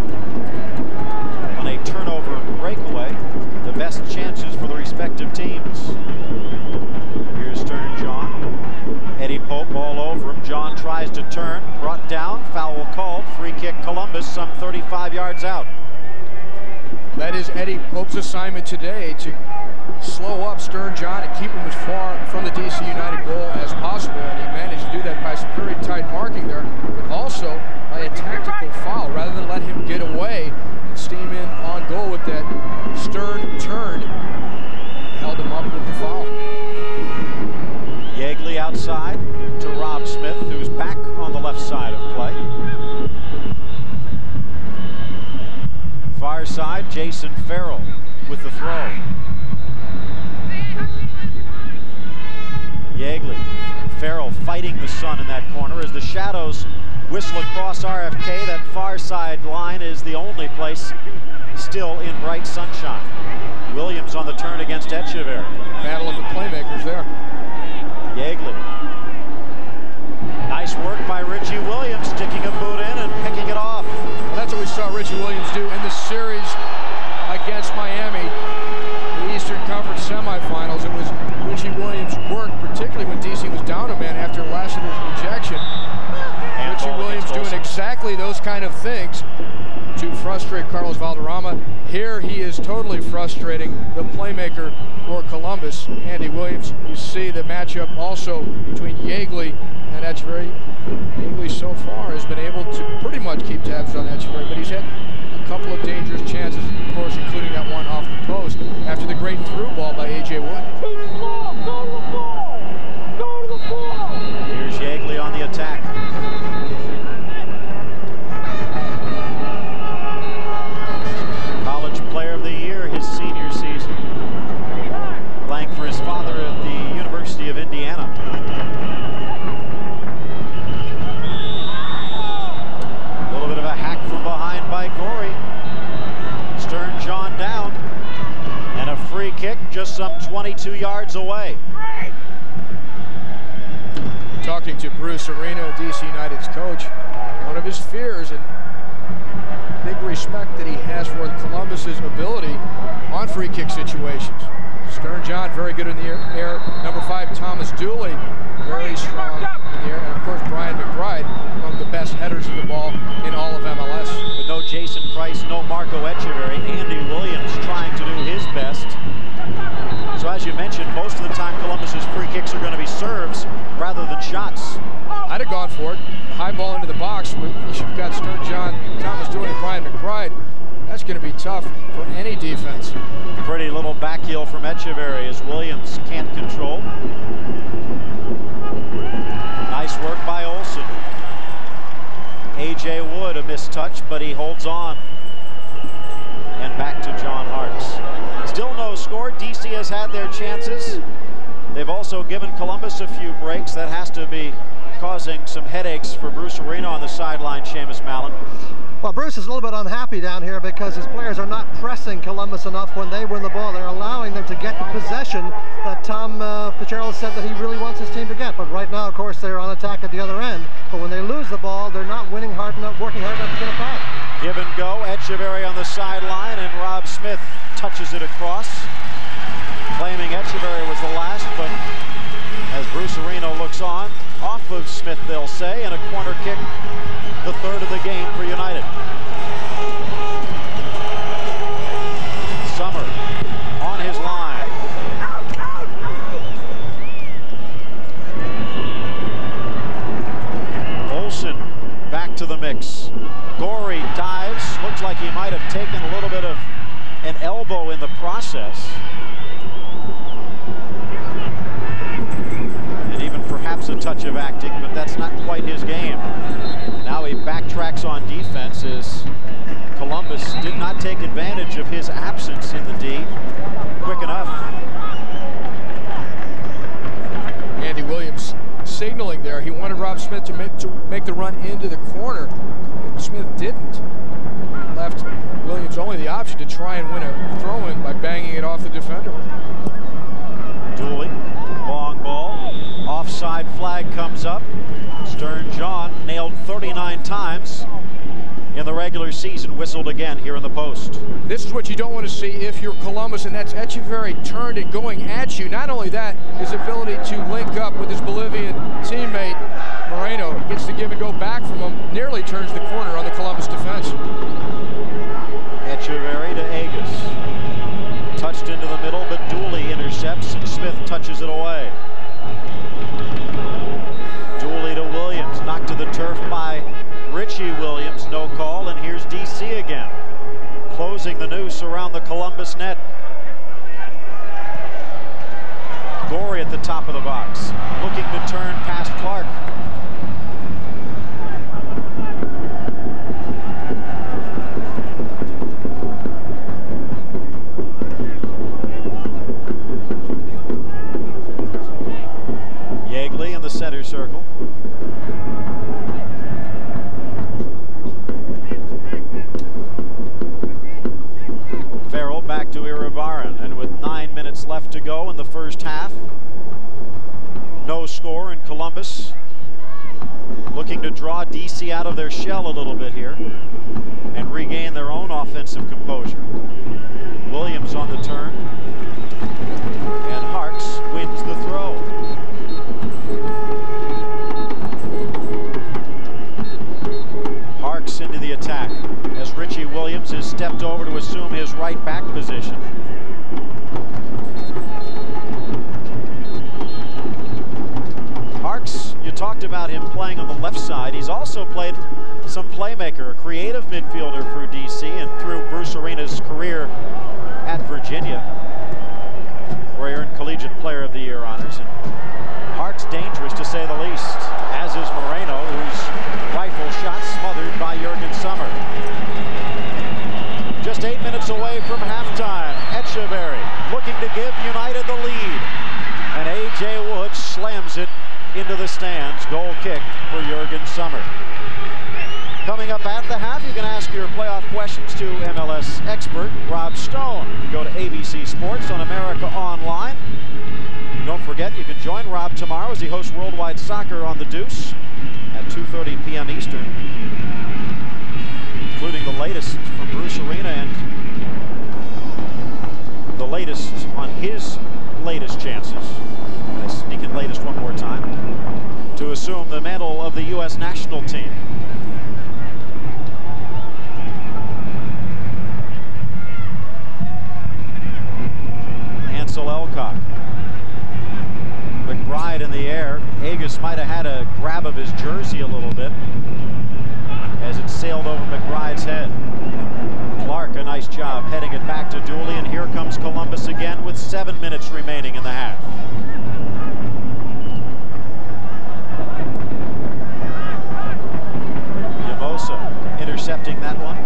on a turnover breakaway. The best chances for the respective teams. Here's Stern John. Eddie Pope all over him. John tries to turn, brought down, foul called, free kick Columbus some 35 yards out. That is Eddie Pope's assignment today, to slow up Stern John and keep him as far from the DC United goal as possible, and he managed to do that by some very tight marking there, but also by a tactical foul rather than let him get away and steam in on goal with that Stern turn. Held him up with the foul. Yeagley outside to Rob Smith, who's back on the left side of play. Far side, Jason Farrell with the throw. Yeagley, Farrell fighting the sun in that corner as the shadows whistle across RFK. That far side line is the only place still in bright sunshine. Williams on the turn against Etcheverry. Battle of the playmakers there. Yeagley. Nice work by Richie Williams, sticking a boot in and picking it off. Well, that's what we saw Richie Williams do in the series against Miami, the Eastern Conference semifinals. It was Richie Williams' work, particularly when DC was down a man after Lassiter's ejection. Richie Williams doing exactly those kind of things to frustrate Carlos Valderrama. Here he is totally frustrating the playmaker for Columbus, Andy Williams. You see the matchup also between Yeagley and Etcheverry. Yeagley so far has been able to pretty much keep tabs on Etcheverry, but he's had a couple of dangerous chances, of course, including that one off the post after the great through ball by A.J. Wood. Here's Yeagley on the attack. College Player of the Year his senior season. Playing for his father at the University of Indiana. A little bit of a hack from behind by Gorey. Stern John down. And a free kick just some 22 yards away. Talking to Bruce Arena, DC United's coach, one of his fears and big respect that he has for Columbus's ability on free kick situations. Stern John very good in the air. Number 5, Thomas Dooley, very strong in the air. And of course, Brian McBride, among the best headers of the ball in all of MLS. But no Jason Price, no Marco Etcheverry. Andy Williams trying to do his best. So as you mentioned, most of the time Columbus's free kicks are going to be serves rather than shots. I'd have gone for it. High ball into the box. You've got Stern John, Thomas Dooley, and Brian McBride. That's going to be tough for any defense. Pretty little back heel from Etcheverry as Williams can't control. Nice work by Olsen. A.J. Wood, a missed touch, but he holds on. And back to John Hartz. Still no score. DC has had their chances. They've also given Columbus a few breaks. That has to be causing some headaches for Bruce Arena on the sideline, Seamus Mallon. Well, Bruce is a little bit unhappy down here because his players are not pressing Columbus enough when they win the ball. They're allowing them to get the possession that Tom Fitzgerald said that he really wants his team to get. But right now, of course, they're on attack at the other end. But when they lose the ball, they're not winning hard enough, working hard enough to get it back. Give and go. Etcheverry on the sideline, and Rob Smith touches it across. Claiming Etcheverry was the last, but as Bruce Arena looks on, off of Smith, they'll say, and a corner kick, the third of the game for United. Summer on his line. Olsen back to the mix. Gorey dives. Looks like he might have taken a little bit of an elbow in the process. And even perhaps a touch of acting, but that's not quite his game. Now he backtracks on defense as Columbus did not take advantage of his absence in the D quick enough. Smith to make the run into the corner, and Smith didn't. Left Williams only the option to try and win a throw-in by banging it off the defender. Dooley, long ball, offside flag comes up. Stern John nailed 39 times in the regular season, whistled again here in the post. This is what you don't want to see if you're Columbus, and that's Echeverry turned and going at you. Not only that, his ability to link up with his Bolivian teammate, Moreno. He gets the give and go back from him, nearly turns the corner on the Columbus defense. Echeverry to Agus. Touched into the middle, but Dooley intercepts, and Smith touches it away. Dooley to Williams, knocked to the turf by Richie Williams, no call, and here's DC again, closing the noose around the Columbus net. Gorey at the top of the box, looking to turn past Clark. Yeagley in the center circle. Farrell back to Iribarren, and with 9 minutes left to go in the first half, no score in Columbus, looking to draw DC out of their shell a little bit here and regain their own offensive composure. Williams on the turn, and Harks wins the throw. Harks into the attack as Richie Williams has stepped over to assume his right back position. Harks, you talked about him playing on the left side. He's also played some playmaker, a creative midfielder for DC and through Bruce Arena's career at Virginia, where he earned Collegiate Player of the Year honors. And Harks dangerous to say the least, as is Moreno, whose rifle shot smothered by Jurgen Sommer. Just 8 minutes away from halftime, Echeverry looking to give United the lead, and A.J. Wood slams it into the stands. Goal kick for Jurgen Sommer. Coming up at the half, you can ask your playoff questions to MLS expert Rob Stone. Go to ABC Sports on America Online. Don't forget, you can join Rob tomorrow as he hosts Worldwide Soccer on the Deuce at 2:30 p.m. Eastern, including the latest from Bruce Arena and the latest on his latest chances. I sneak in latest one more time to assume the mantle of the U.S. national team. Ansel Elcock. McBride in the air. Agus might have had a grab of his jersey a little bit as it sailed over McBride's head. Clark, a nice job heading it back to Dooley, and here comes Columbus again with 7 minutes remaining in the half. Yamosa intercepting that one.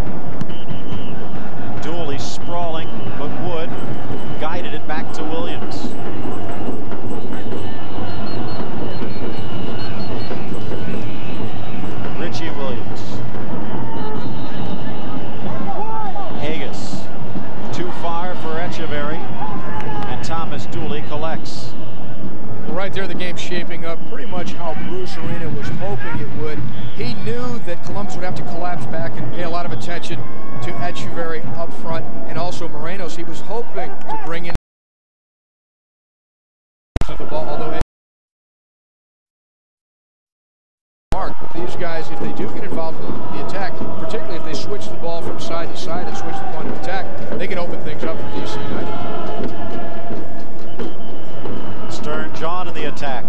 Dooley sprawling, but Wood guided it back to Williams. Richie Williams. Agus. Too far for Echeverry, and Thomas Dooley collects. Well, right there, the game's shaping up pretty much how Bruce Arena was hoping it would. He knew that Columbus would have to collapse back and pay a lot of attention to Echeverry up front, and also Moreno's. He was hoping to bring in the ball, although these guys, if they do get involved in the attack, particularly if they switch the ball from side to side and switch the point of attack, they can open things up for DC United. Stern John in the attack.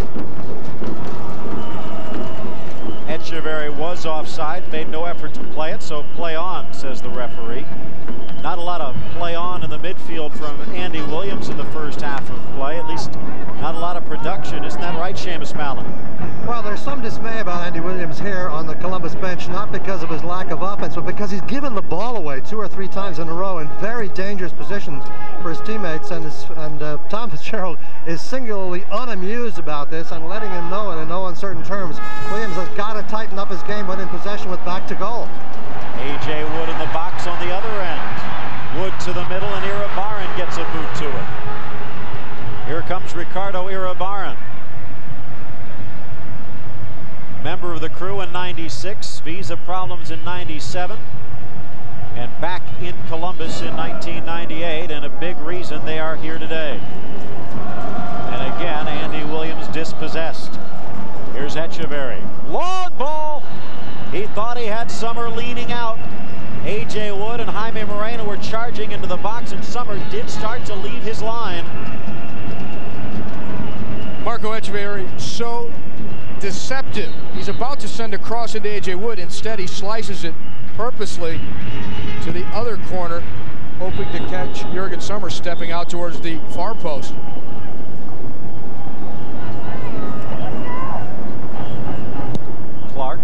Echeverry was offside, made no effort to play it, so play on, says the referee. Not a lot of play on in the midfield from Andy Williams in the first half of play, at least not a lot of production. Isn't that right, Seamus Mallon? Well, there's some dismay about Andy Williams here on the Columbus bench, not because of his lack of offense, but because he's given the ball away 2 or 3 times in a row in very dangerous positions for his teammates, and Tom Fitzgerald is singularly unamused about this and letting him know it in no uncertain terms. Williams has got to tighten up his game when in possession with back to goal. A.J. Wood in the box on the other end. Wood to the middle, and Iribarren gets a boot to it. Here comes Ricardo Iribarren. Member of the crew in '96, visa problems in '97, and back in Columbus in 1998, and a big reason they are here today. And again, Andy Williams dispossessed. Here's Echeverry. Long ball! He thought he had Summer leaning out. A.J. Wood and Jaime Moreno were charging into the box, and Summer did start to leave his line. Marco Echeverry, so deceptive. He's about to send a cross into A.J. Wood. Instead, he slices it purposely to the other corner, hoping to catch Jurgen Summer stepping out towards the far post. Clark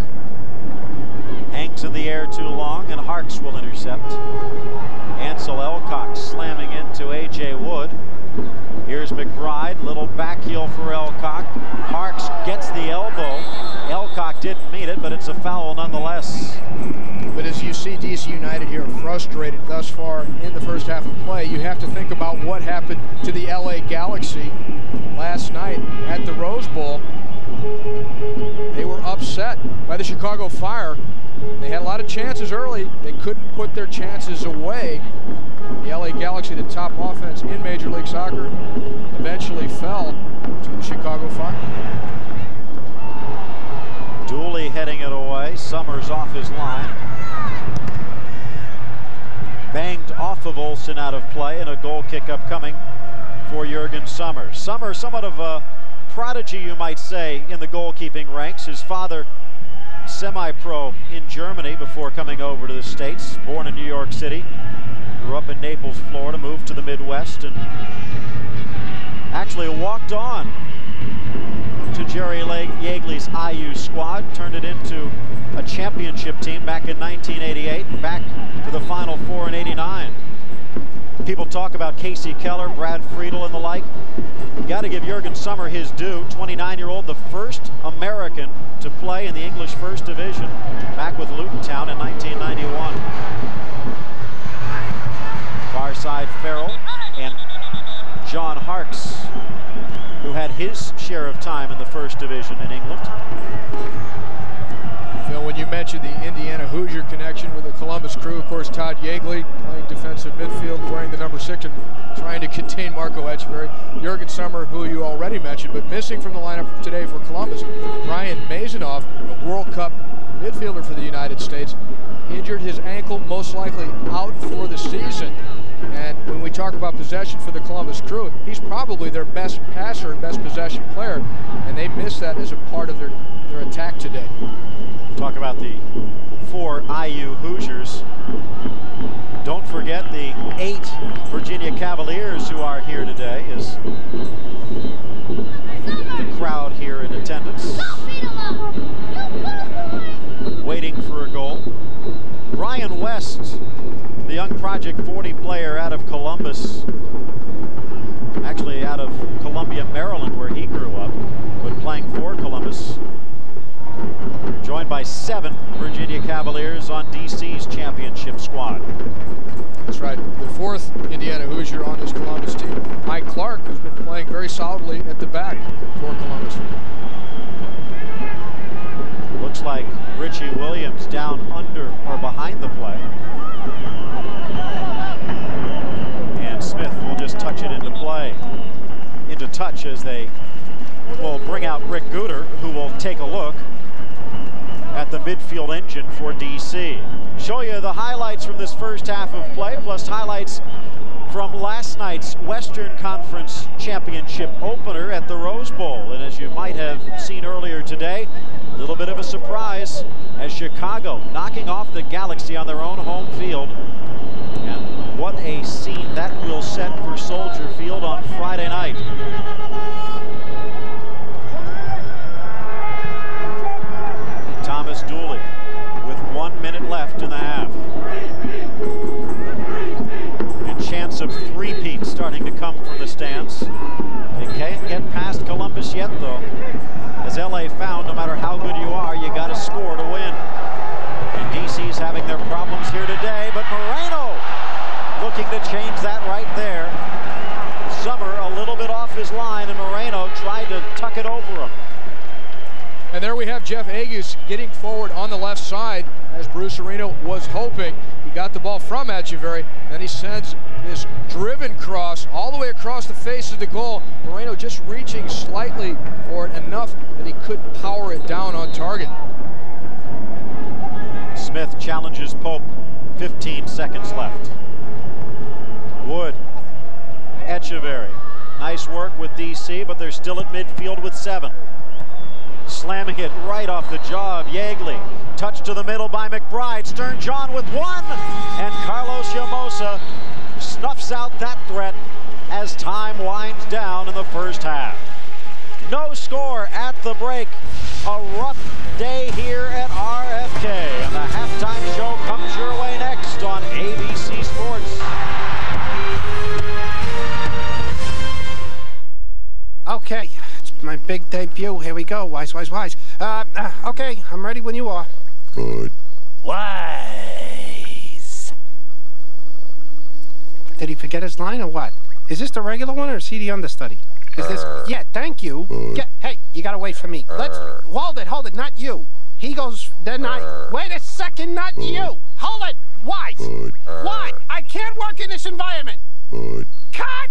hangs in the air too long, and Harks will intercept. Ansel Elcock slamming into A.J. Wood. Here's McBride, little back heel for Elcock. Harks gets the elbow. Elcock didn't mean it, but it's a foul nonetheless. But as you see DC United here frustrated thus far in the first half of play, you have to think about what happened to the LA Galaxy last night at the Rose Bowl. They were upset by the Chicago Fire. They had a lot of chances early. They couldn't put their chances away. The LA Galaxy, the top offense in Major League Soccer, eventually fell to the Chicago Fire. Dooley heading it away. Summers off his line. Banged off of Olsen out of play, and a goal kick upcoming for Jurgen Summer. Summer, somewhat of a prodigy, you might say, in the goalkeeping ranks. His father, semi-pro in Germany before coming over to the States. Born in New York City. Grew up in Naples, Florida, moved to the Midwest, and actually walked on to Jerry Yeagley's IU squad, turned it into a championship team back in 1988, and back to the Final Four in '89. People talk about Casey Keller, Brad Friedel, and the like. You got to give Jurgen Summer his due. 29-year-old, the first American to play in the English First Division, back with Luton Town in 1991. Far side Farrell and John Harks, who had his share of time in the First Division in England. Phil, when you mentioned the Indiana Hoosier connection with the Columbus Crew, of course, Todd Yeagley playing defensive midfield, wearing the number 6 and trying to contain Marco Echeverry. Jurgen Summer, who you already mentioned, but missing from the lineup today for Columbus. Brian Mazanoff, a World Cup midfielder for the United States, injured his ankle, most likely out for the season. And when we talk about possession for the Columbus Crew, he's probably their best passer and best possession player, and they missed that as a part of their attack today. Talk about the 4 IU Hoosiers. Don't forget the 8 Virginia Cavaliers who are here today, is the crowd here in attendance, waiting for a goal. Brian West, the young Project 40 player out of Columbus, actually out of Columbia, Maryland, where he grew up, but playing for Columbus, joined by 7 Virginia Cavaliers on DC's championship squad. That's right, the 4th Indiana Hoosier on this Columbus team, Mike Clark, who's been playing very solidly at the back for Columbus. Looks like Richie Williams down under or behind the play. And Smith will just touch it into play. Into touch as they will bring out Rick Gooder, who will take a look at the midfield engine for DC. Show you the highlights from this first half of play, plus highlights from last night's Western Conference Championship opener at the Rose Bowl. And as you might have seen earlier today, a little bit of a surprise as Chicago knocking off the Galaxy on their own home field. And what a scene that will set for Soldier Field on Friday night. come from the stands. They can't get past Columbus yet, though. As LA found, no matter how good you are, you got to score to win. And DC's having their problems here today, but Moreno looking to change that right there. Summer a little bit off his line, and Moreno tried to tuck it over him. And there we have Jeff Agus getting forward on the left side, as Bruce Arena was hoping. He got the ball from Echeverry, and he sends this driven cross all the way across the face of the goal. Moreno just reaching slightly for it, enough that he couldn't power it down on target. Smith challenges Pope. 15 seconds left. Wood. Echeverry. Nice work with DC, but they're still at midfield with 7. Slamming it right off the jaw of Yeagley. Touch to the middle by McBride. Stern John with 1. And Carlos Llamosa snuffs out that threat as time winds down in the first half. No score at the break. A rough day here at RFK. And the halftime show comes your way next on ABC Sports. Okay, it's my big debut. Here we go. Wise. Okay, I'm ready when you are. Good. Wise. Did he forget his line or what? Is this the regular one or is he the understudy? Is this? Yeah, thank you. Hey, you gotta wait for me. Let's hold it, not you. He goes, then I. Wait a second, not you. Hold it. Wise. Why? I can't work in this environment. Cut!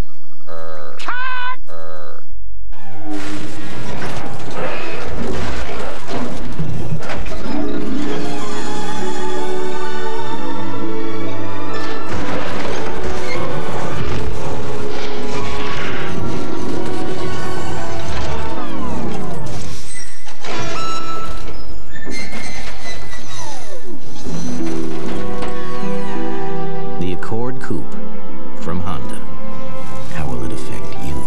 Cut! The Accord Coupe from Honda. How will it affect you?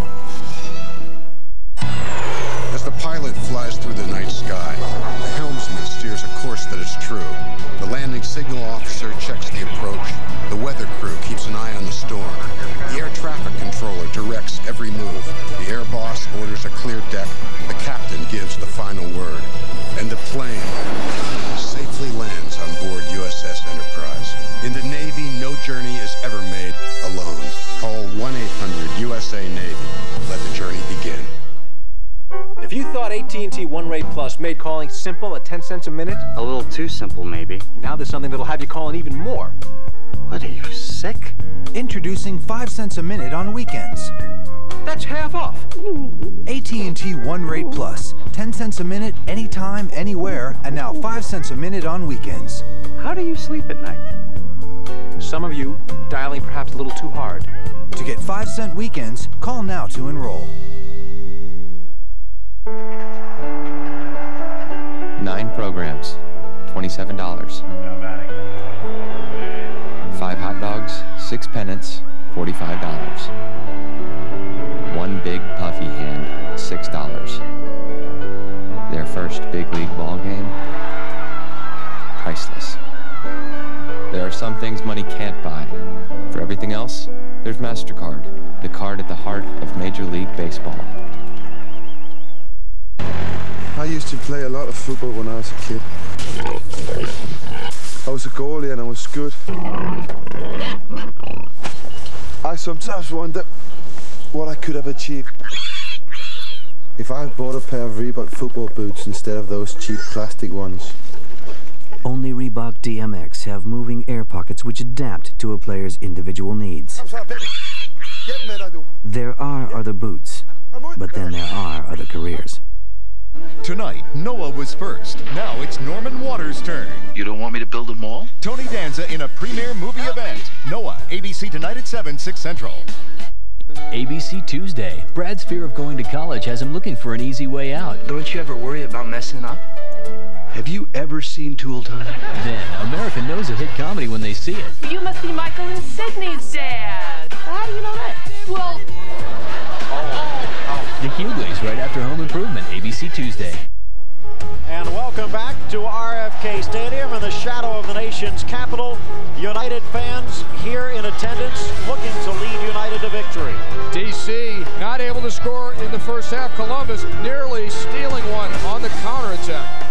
As the pilot flies through the night sky, the helmsman steers a course that is true. The landing signal officer checks the approach. The weather crew keeps an eye on the storm. The air traffic controller directs every move. The air boss orders a clear deck. The captain gives the final word. And the plane safely lands on board USS Enterprise. In the Navy, no journey is ever made alone. Call 1-800-USA-NAVY. Let the journey begin. If you thought AT&T One Rate Plus made calling simple at 10 cents a minute, a little too simple maybe. Now there's something that'll have you calling even more. What, are you sick? Introducing 5 cents a minute on weekends. That's half off. AT&T One Rate Plus. 10 cents a minute, anytime, anywhere, and now 5 cents a minute on weekends. How do you sleep at night? Some of you dialing perhaps a little too hard. To get 5 cent weekends, call now to enroll. 9 programs, $27. 5 hot dogs, 6 pennants, $45. 1 big puffy hand, $6. Their first big league ball game, priceless. There are some things money can't buy. For everything else, there's Mastercard, the card at the heart of Major League Baseball. I used to play a lot of football when I was a kid. I was a goalie and I was good. I sometimes wonder what I could have achieved if I bought a pair of Reebok football boots instead of those cheap plastic ones. Only Reebok DMX have moving air pockets which adapt to a player's individual needs. There are other boots, but then there are other careers. Tonight, Noah was first. Now it's Norman Waters' turn. You don't want me to build a mall? Tony Danza in a premiere movie event. Noah, ABC tonight at 7, 6 Central. ABC Tuesday. Brad's fear of going to college has him looking for an easy way out. Don't you ever worry about messing up? Have you ever seen Tool Time? Then, America knows a hit comedy when they see it. You must be Michael and Sydney's dad. How do you know that? Well... The Hugleys right after Home Improvement, ABC Tuesday. And welcome back to RFK Stadium in the shadow of the nation's capital. United fans here in attendance looking to lead United to victory. DC not able to score in the first half. Columbus nearly stealing one on the counterattack.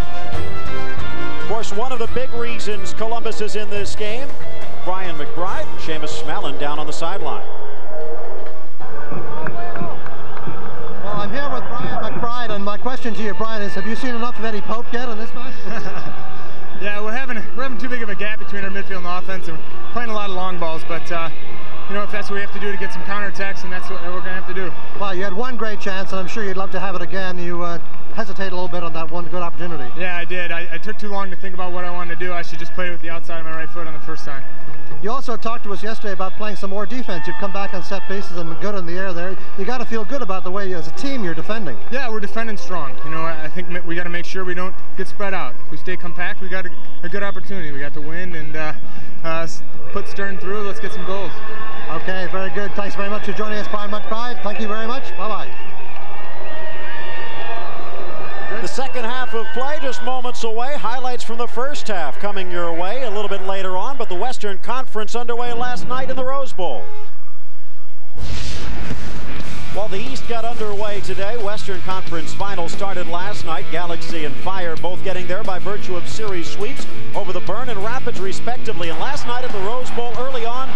Of course, one of the big reasons Columbus is in this game, Brian McBride, Seamus Smellin down on the sideline. Well, I'm here with Brian McBride, and my question to you, Brian, is have you seen enough of Eddie Pope yet in this match? Yeah, we're having too big of a gap between our midfield and offense, and we're playing a lot of long balls, but you know, if that's what we have to do to get some counterattacks, then that's what we're going to have to do. Well, you had one great chance, and I'm sure you'd love to have it again. You hesitate a little bit on that one good opportunity. Yeah, I did. I took too long to think about what I wanted to do. I should just play with the outside of my right foot on the first time. You also talked to us yesterday about playing some more defense. You've come back on set pieces and good in the air there. You got to feel good about the way, as a team, you're defending. Yeah, we're defending strong. You know, I think we got to make sure we don't get spread out. If we stay compact, we got a good opportunity. We got the wind and put Stern through. Let's get some goals. Okay, very good. Thanks very much for joining us, Brian McBride. Thank you very much. Bye-bye. The second half of play just moments away. Highlights from the first half coming your way a little bit later on, but the Western Conference underway last night in the Rose Bowl. While the East got underway today, Western Conference Finals started last night. Galaxy and Fire both getting there by virtue of series sweeps over the Burn and Rapids respectively. And last night in the Rose Bowl early on,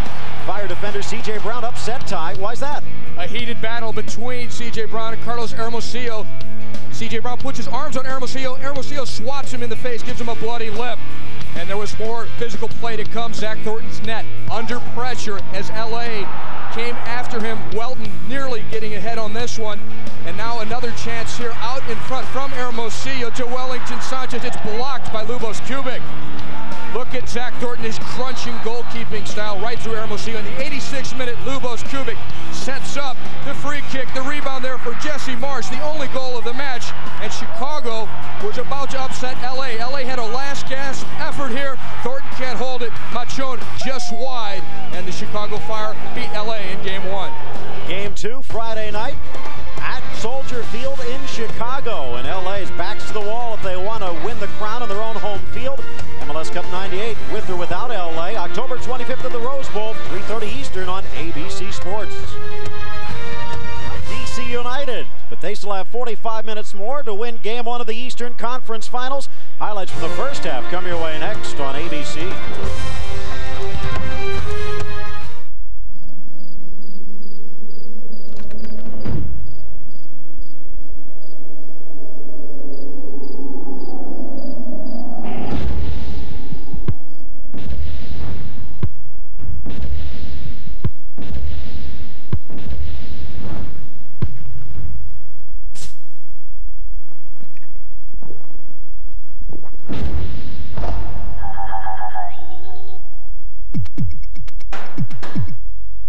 Fire defender C.J. Brown upset Ty. Why's that? A heated battle between C.J. Brown and Carlos Hermosillo. C.J. Brown puts his arms on Hermosillo. Hermosillo swats him in the face, gives him a bloody lip. And there was more physical play to come. Zach Thornton's net under pressure as L.A. came after him. Welton nearly getting ahead on this one. And now another chance here out in front from Hermosillo to Wellington Sanchez. It's blocked by Lubos Kubik. Look at Zach Thornton, his crunching goalkeeping style right through Hermosillo. In the 86th minute, Lubos Kubik sets up the free kick. The rebound there for Jesse Marsh, the only goal of the match. And Chicago was about to upset LA. LA had a last gasp effort here. Thornton can't hold it. Machon just wide. And the Chicago Fire beat LA in game one. Game two, Friday night at Soldier Field in Chicago. And LA's backs to the wall if they want to win the crown on their own home field. MLS Cup 98 with or without LA. October 25th at the Rose Bowl, 3:30 Eastern on ABC Sports. DC United, but they still have 45 minutes more to win game one of the Eastern Conference Finals. Highlights from the first half come your way next on ABC.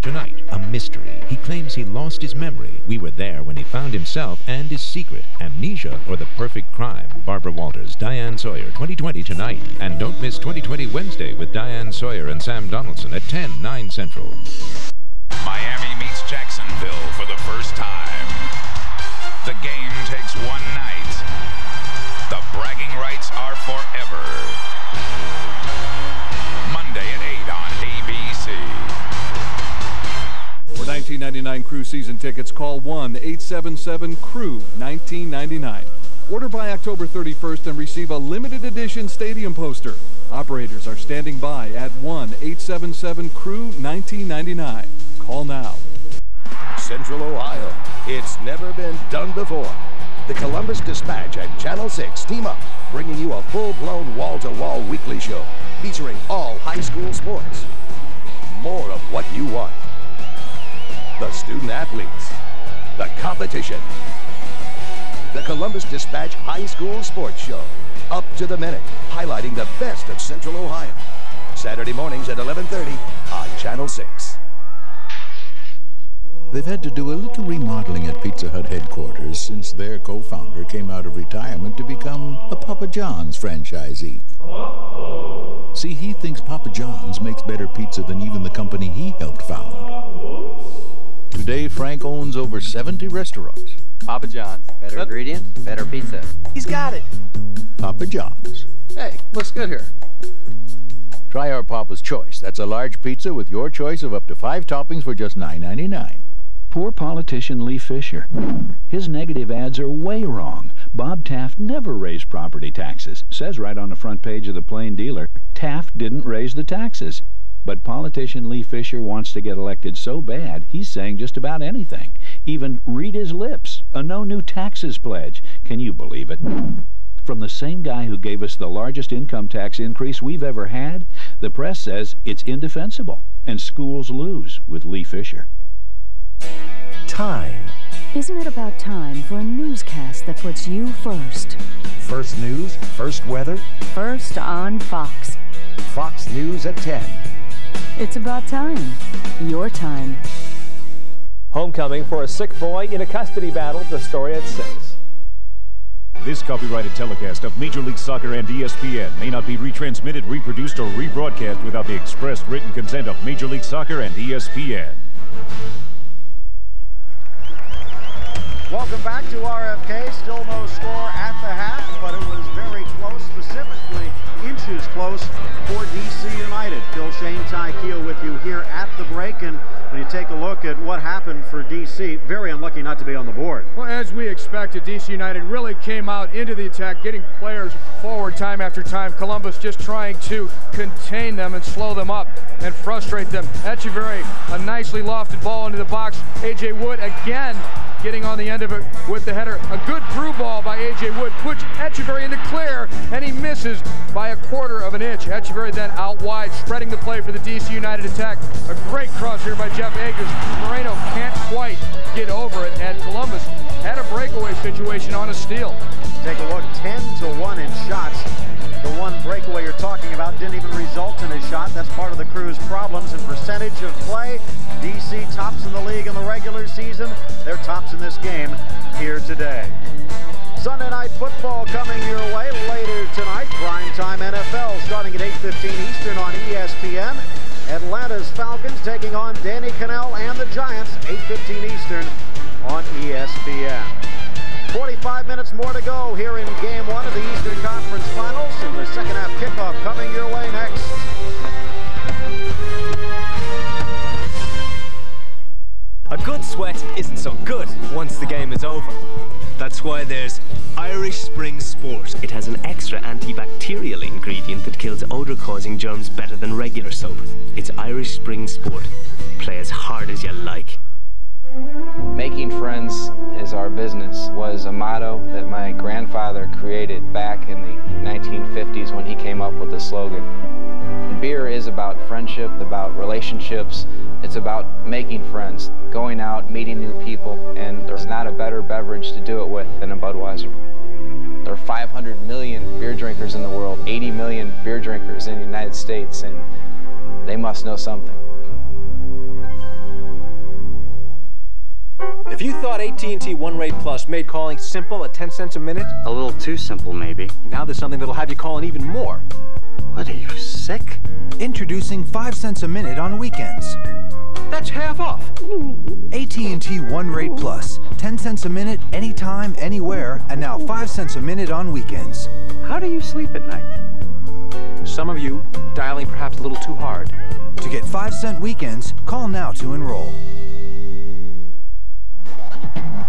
Tonight, a mystery. He claims he lost his memory. We were there when he found himself and his secret. Amnesia or the perfect crime. Barbara Walters, Diane Sawyer, 2020 tonight. And don't miss 2020 Wednesday with Diane Sawyer and Sam Donaldson at 10, 9 Central. Miami meets Jacksonville for the first time. The game takes one night. The bragging rights are forever. Monday at 8 on ABC. For 1999 Crew season tickets, call 1-877-CREW-1999. Order by October 31st and receive a limited edition stadium poster. Operators are standing by at 1-877-CREW-1999. Call now. Central Ohio. It's never been done before. The Columbus Dispatch and Channel 6 team up, bringing you a full-blown wall-to-wall weekly show featuring all high school sports. More of what you want. The student athletes, the competition. The Columbus Dispatch High School Sports Show, up to the minute, highlighting the best of Central Ohio. Saturday mornings at 11:30 on Channel 6. They've had to do a little remodeling at Pizza Hut headquarters since their co-founder came out of retirement to become a Papa John's franchisee. See, he thinks Papa John's makes better pizza than even the company he helped found. Today, Frank owns over 70 restaurants, Papa John's. Better ingredients, better pizza. He's got it. Papa John's. Hey, looks good here. Try our Papa's Choice. That's a large pizza with your choice of up to 5 toppings for just $9.99. Poor politician Lee Fisher. His negative ads are way wrong. Bob Taft never raised property taxes. Says right on the front page of the Plain Dealer, Taft didn't raise the taxes. But politician Lee Fisher wants to get elected so bad, he's saying just about anything. Even read his lips, a no new taxes pledge. Can you believe it? From the same guy who gave us the largest income tax increase we've ever had, the press says it's indefensible, and schools lose with Lee Fisher. Time. Isn't it about time for a newscast that puts you first? First news, first weather. First on Fox. Fox News at 10. It's about time. Your time. Homecoming for a sick boy in a custody battle. The story at 6. This copyrighted telecast of Major League Soccer and ESPN may not be retransmitted, reproduced, or rebroadcast without the expressed written consent of Major League Soccer and ESPN. Welcome back to RFK. Still no score at the half, but it was very close, specifically inches close for DC United. Phil Shane, Ty Keel with you here at the break, and when you take a look at what happened for DC, very unlucky not to be on the board. Well, as we expected, DC United really came out into the attack, getting players forward time after time. Columbus just trying to contain them and slow them up and frustrate them. Echeverry, a nicely lofted ball into the box. A.J. Wood again getting on the end of it with the header. A good through ball by A.J. Wood puts Echeverry into clear, and he misses by a quarter of an inch. Echeverry then out wide, spreading the play for the DC United attack. A great cross here by Jeff Akers. Moreno can't quite get over it, and Columbus had a breakaway situation on a steal. Take a look, 10-1 in shots. The one breakaway you're talking about didn't even result in a shot. That's part of the Crew's problems in percentage of play. DC tops in the league in the regular season. They're tops in this game here today. Sunday Night Football coming your way later tonight. Primetime NFL starting at 8:15 Eastern on ESPN. Atlanta's Falcons taking on Danny Cannell and the Giants, 8:15 Eastern on ESPN. 45 minutes more to go here in Game 1 of the Eastern Conference Finals, and the second half kickoff coming your way next. A good sweat isn't so good once the game is over. That's why there's Irish Spring Sport. It has an extra antibacterial ingredient that kills odor-causing germs better than regular soap. It's Irish Spring Sport. Play as hard as you like. Making friends is our business was a motto that my grandfather created back in the 1950s when he came up with the slogan. And beer is about friendship, about relationships. It's about making friends, going out, meeting new people, and there's not a better beverage to do it with than a Budweiser. There are 500 million beer drinkers in the world, 80 million beer drinkers in the United States, and they must know something. If you thought AT&T One Rate Plus made calling simple at 10 cents a minute, A little too simple, maybe. now there's something that'll have you calling even more. What are you, sick? Introducing 5 cents a minute on weekends. That's half off. AT&T One Rate Plus. 10 cents a minute, anytime, anywhere, and now 5 cents a minute on weekends. How do you sleep at night? Some of you dialing perhaps a little too hard. To get 5-cent weekends, call now to enroll.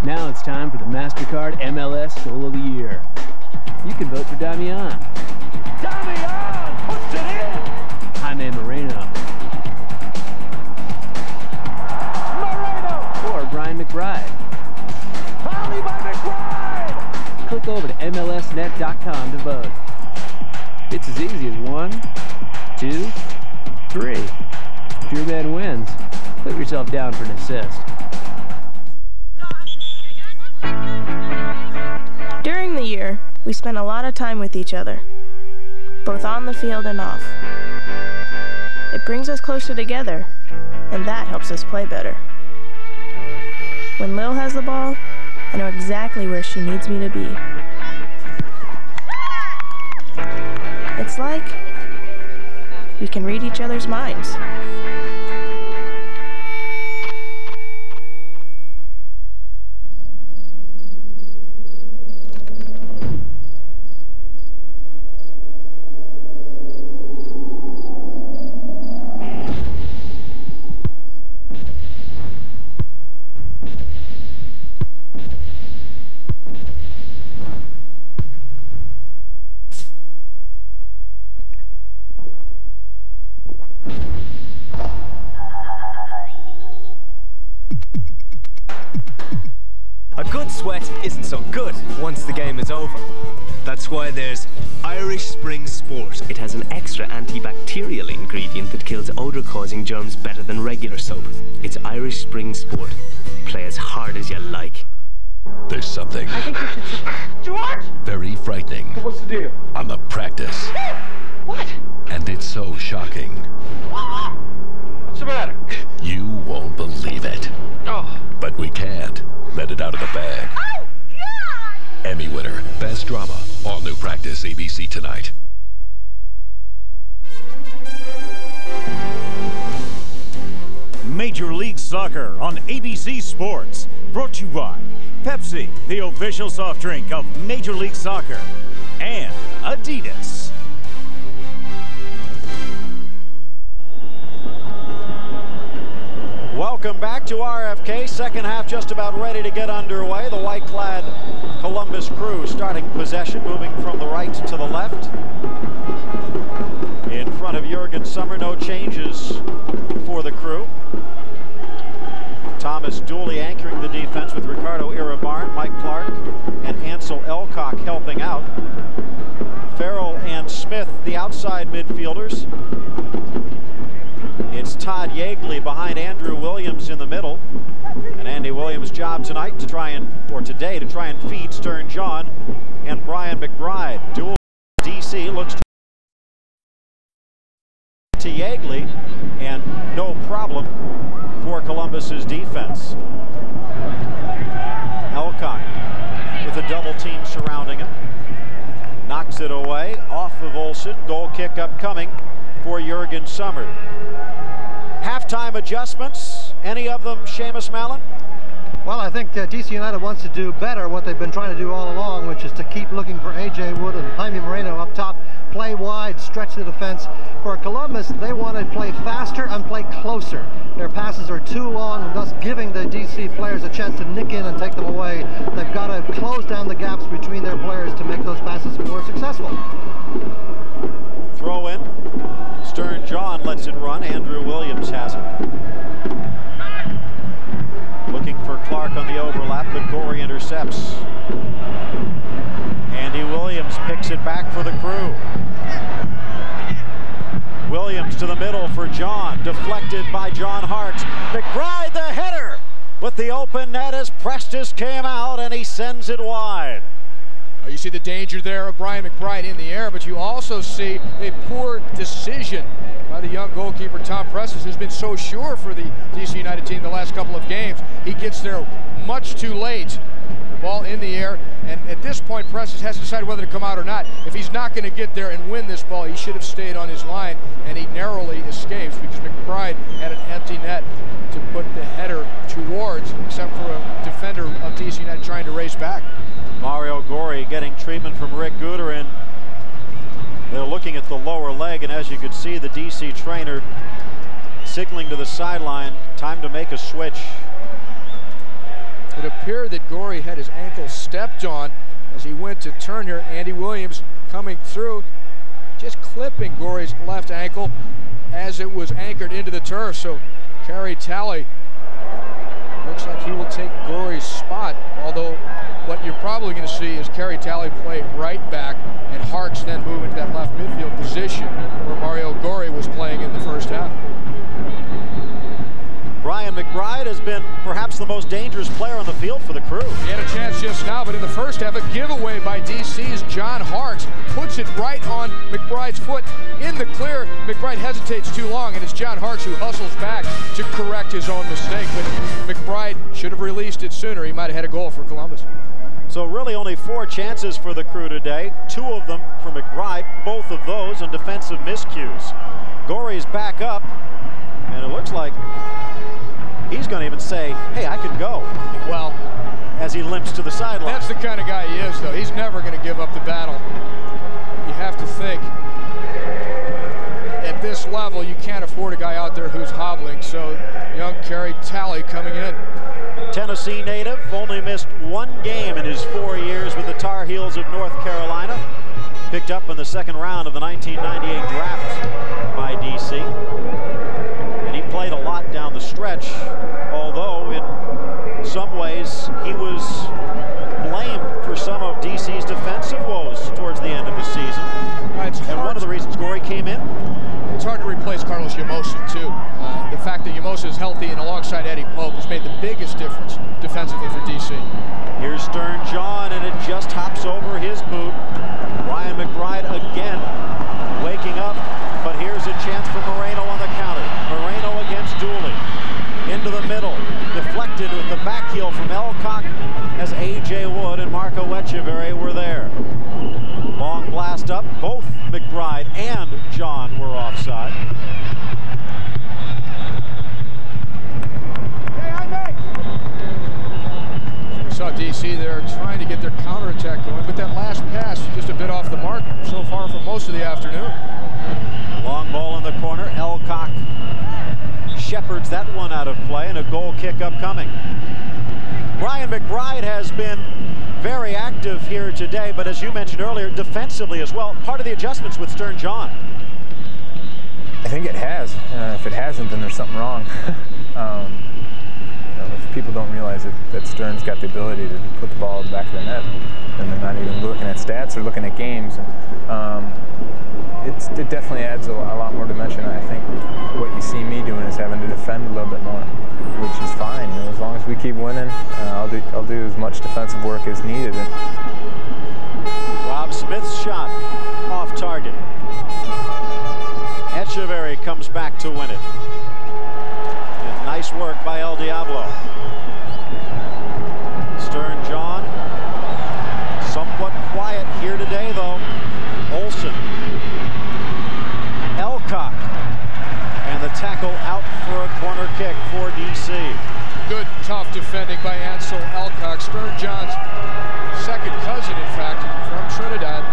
Now it's time for the Mastercard MLS Goal of the Year. You can vote for Damian. Damian puts it in! Jaime Moreno. Or Brian McBride. Volley by McBride! Click over to MLSnet.com to vote. It's as easy as 1, 2, 3. If your man wins, put yourself down for an assist. During the year, we spent a lot of time with each other, both on the field and off. It brings us closer together, and that helps us play better. When Lil has the ball, I know exactly where she needs me to be. It's like we can read each other's minds. A good sweat isn't so good once the game is over. That's why there's Irish Spring Sport. It has an extra antibacterial ingredient that kills odor-causing germs better than regular soap. It's Irish Spring Sport. Play as hard as you like. There's something I think you should sit. George! very frightening What's the deal? on the practice. What? And it's so shocking. What's the matter? You won't believe it. Oh. But we can't let it out of the bag. Oh, yeah! Emmy winner, Best Drama. All new Practice, ABC tonight. Major League Soccer on ABC Sports. Brought to you by Pepsi, the official soft drink of Major League Soccer, and Adidas. Welcome back to RFK. Second half just about ready to get underway. The white-clad Columbus Crew starting possession, moving from the right to the left. In front of Jurgen Sommer, no changes for the Crew. Thomas Dooley anchoring the defense with Ricardo Iribarren, Mike Clark, and Ansel Elcock helping out. Farrell and Smith, the outside midfielders. It's Todd Yeagley behind Andrew Williams in the middle. And Andy Williams' job tonight to try and, or today, to try and feed Stern John and Brian McBride. Dual DC looks to Yeagley, and no problem for Columbus's defense. Elcock with a double team surrounding him. Knocks it away off of Olsen. Goal kick upcoming for Jurgen Sommer. Halftime adjustments, any of them, Seamus Mallon? Well, I think DC United wants to do better what they've been trying to do all along, which is to keep looking for A.J. Wood and Jaime Moreno up top, play wide, stretch the defense. For Columbus, they want to play faster and play closer. Their passes are too long, and thus giving the DC players a chance to nick in and take them away. They've got to close down the gaps between their players to make those passes more successful. Throw in. Stern John lets it run. Andrew Williams has it. Looking for Clark on the overlap, but Gorey intercepts. Andy Williams picks it back for the Crew. Williams to the middle for John, deflected by John Hart. McBride the header, but the open net as Prestis came out and he sends it wide. You see the danger there of Brian McBride in the air, but you also see a poor decision by the young goalkeeper Tom Prestis, who's been so sure for the DC United team the last couple of games. He gets there much too late. The ball in the air, and at this point Prestis has to decide whether to come out or not. If he's not going to get there and win this ball, he should have stayed on his line, and he narrowly escapes because McBride had an empty net to put the header towards, except for a defender of DC United trying to race back. Mario Gorey getting treatment from Rick Guterin. They're looking at the lower leg, and as you could see, the DC trainer signaling to the sideline, time to make a switch. It appeared that Gorey had his ankle stepped on as he went to turn here. Andy Williams coming through, just clipping Gorey's left ankle as it was anchored into the turf. So Kerry Talley looks like he will take Gorey's spot, although what you're probably going to see is Kerry Talley play right back and Harks then move into that left midfield position where Mario Gorey was playing in the first half. Brian McBride has been perhaps the most dangerous player on the field for the Crew. He had a chance just now, but in the first half, a giveaway by DC's John Harks puts it right on McBride's foot in the clear. McBride hesitates too long, and it's John Harks who hustles back to correct his own mistake. But McBride should have released it sooner. He might have had a goal for Columbus. So really only 4 chances for the Crew today, 2 of them for McBride, both of those on defensive miscues. Gorey's back up, and it looks like he's going to even say, hey, I can go. Well, as he limps to the sideline. That's the kind of guy he is, though. He's never going to give up the battle. You have to think, at this level, you can't afford a guy out there who's hobbling. So young Kerry Talley coming in. Tennessee native, only missed 1 game in his 4 years with the Tar Heels of North Carolina. Picked up in the second round of the 1998 draft by DC. And he played a lot down the stretch, although in some ways he was DC's defensive woes towards the end of the season. And one of the reasons Gorey came in. It's hard to replace Carlos Llamosa, too. The fact that Llamosa is healthy and alongside Eddie Pope has made the biggest difference defensively for DC. Here's Stern John, and it just hops over his boot. Ryan McBride again waking up, but here's a chance for Moreno on the counter. Moreno against Dooley. Into the middle, deflected with the back heel from Elcock as A.J. Wood and Marco Echeverry were there. Long blast up, both McBride and John were offside. We saw DC there trying to get their counterattack going, but that last pass just a bit off the mark so far for most of the afternoon. Long ball in the corner, Elcock shepherds that one out of play, and a goal kick upcoming. Brian McBride has been very active here today, but as you mentioned earlier, defensively as well. Part of the adjustments with Stern John. I think it has. If it hasn't, then there's something wrong. If people don't realize that Stern's got the ability to put the ball in the back of the net, then they're not even looking at stats or looking at games. It definitely adds a lot more dimension. I think what you see me doing is having to defend a little bit more, which is fine. As long as we keep winning, I'll do as much defensive work as needed. Rob Smith's shot off target. Echeverry comes back to win it. And nice work by El Diablo. Stern John, somewhat quiet here today though. Olsen. Elcock. And the tackle out for a corner kick for DC. Good, tough defending by Ansel Elcock. Stern John's second cousin, in fact, from Trinidad.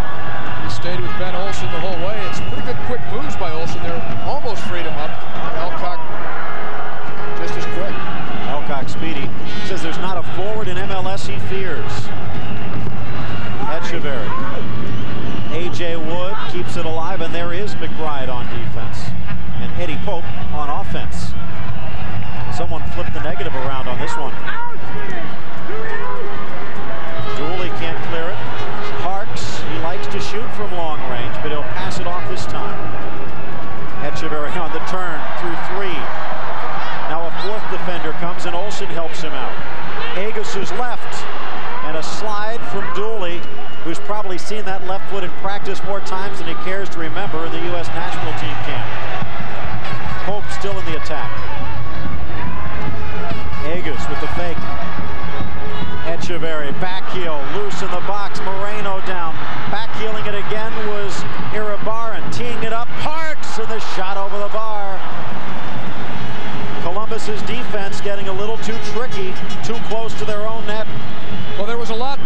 He stayed with Ben Olsen the whole way. It's pretty good quick moves by Olsen there. Almost freed him up. Elcock just as quick. Elcock speedy. Says there's not a forward in MLS he fears. Echeverry. A.J. Wood keeps it alive, and there is McBride on defense. And Eddie Pope on offense. Someone flipped the negative around on this one. Dooley can't clear it. Harks, he likes to shoot from long range, but he'll pass it off this time. Echeverry on the turn through three. Now a fourth defender comes, and Olsen helps him out. Agus is left, and a slide from Dooley, who's probably seen that left foot in practice more times than he cares to remember in the U.S. national team camp. Pope still in the attack. Agus with the fake. Echeverry, back heel, loose in the box. Moreno down. Back heeling it again was Iribarren. Teeing it up. Parks, and the shot over the bar. Columbus's defense getting a little too tricky, too close to their own net. Well, there was a lot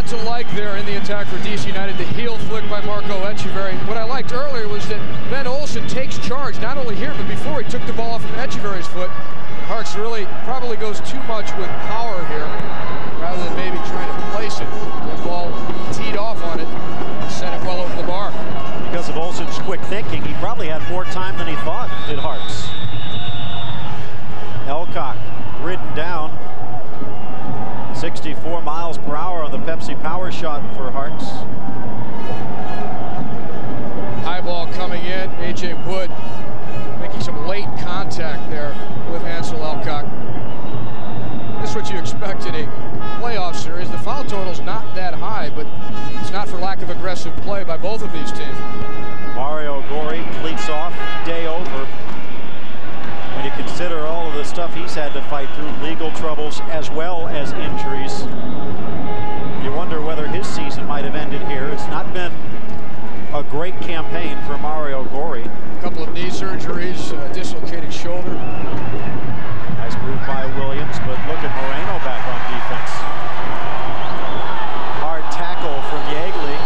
to like there in the attack for DC United. The heel flick by Marco Echeverry. What I liked earlier was that Ben Olsen takes charge, not only here, but before he took the ball off from Echeverry's foot. Harks really probably goes too much with power here, rather than maybe trying to place it. The ball teed off on it and sent it well over the bar. Because of Olsen's quick thinking, he probably had more time than he thought, did Harks. Elcock ridden down. 64 miles per hour on the Pepsi Power shot for Harks. High ball coming in. A.J. Wood making some late contact there with Ansel Elcock. This is what you expect in a playoff series. The foul total's not that high, but it's not for lack of aggressive play by both of these teams. Mario Gorey cleats off, day over. When you consider all of the stuff he's had to fight through, legal troubles as well as injuries, you wonder whether his season might have ended here. It's not been a great campaign for Mario Gorey. A couple of knee surgeries, dislocated shoulder. Nice move by Williams, but look at Moreno back on defense. Hard tackle from Yeagley.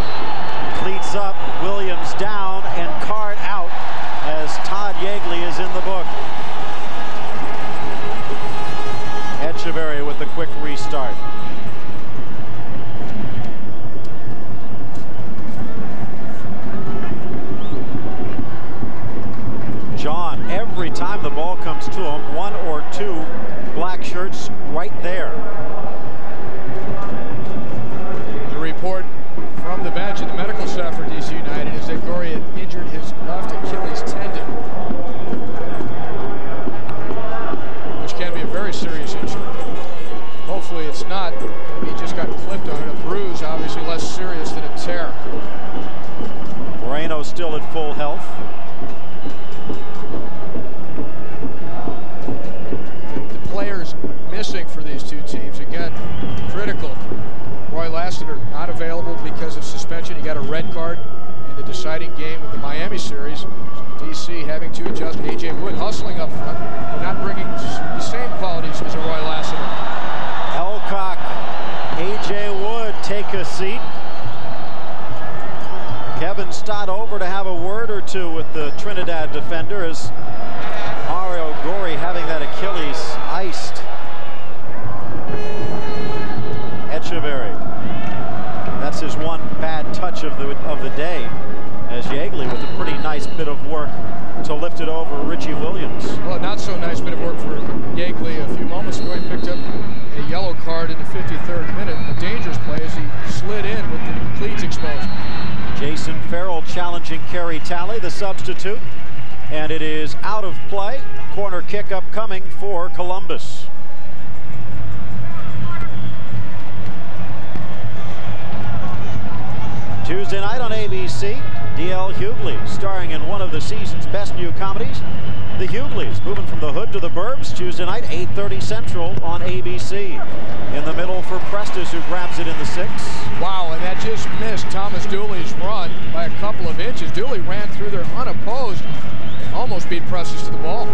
Cleats up, Williams down, and card out as Todd Yeagley is in the book. Echeverry with the quick restart. John, every time the ball comes to him, one or two black shirts right there. The shot. He just got clipped on it. A bruise, obviously less serious than a tear. Moreno still at full health. The players missing for these two teams, again, critical. Roy Lassiter not available because of suspension. He got a red card in the deciding game of the Miami series. DC having to adjust. A.J. Wood hustling up front, but not bringing the same qualities as a Roy Lassiter. Elcock, A.J. Wood take a seat. Kevin Stott over to have a word or two with the Trinidad defender as Mario Gori having that Achilles iced. Echeverry. That's his one bad touch of the day, as Yeagley with a pretty nice bit of work to lift it over Richie Williams. Well, not so nice bit of work for Yeagley a few moments ago. He picked up a yellow card in the 53rd minute. A dangerous play as he slid in with the cleats exposed. Jason Farrell challenging Kerry Talley, the substitute, and it is out of play. Corner kick upcoming for Columbus. Tuesday night on ABC, D.L. Hughley starring in one of the season's best new comedies, The Hughleys, moving from the hood to the burbs. Tuesday night, 8:30 Central on ABC. In the middle for Prestis, who grabs it in the 6. Wow, and that just missed Thomas Dooley's run by a couple of inches. Dooley ran through there unopposed and almost beat Prestis to the ball.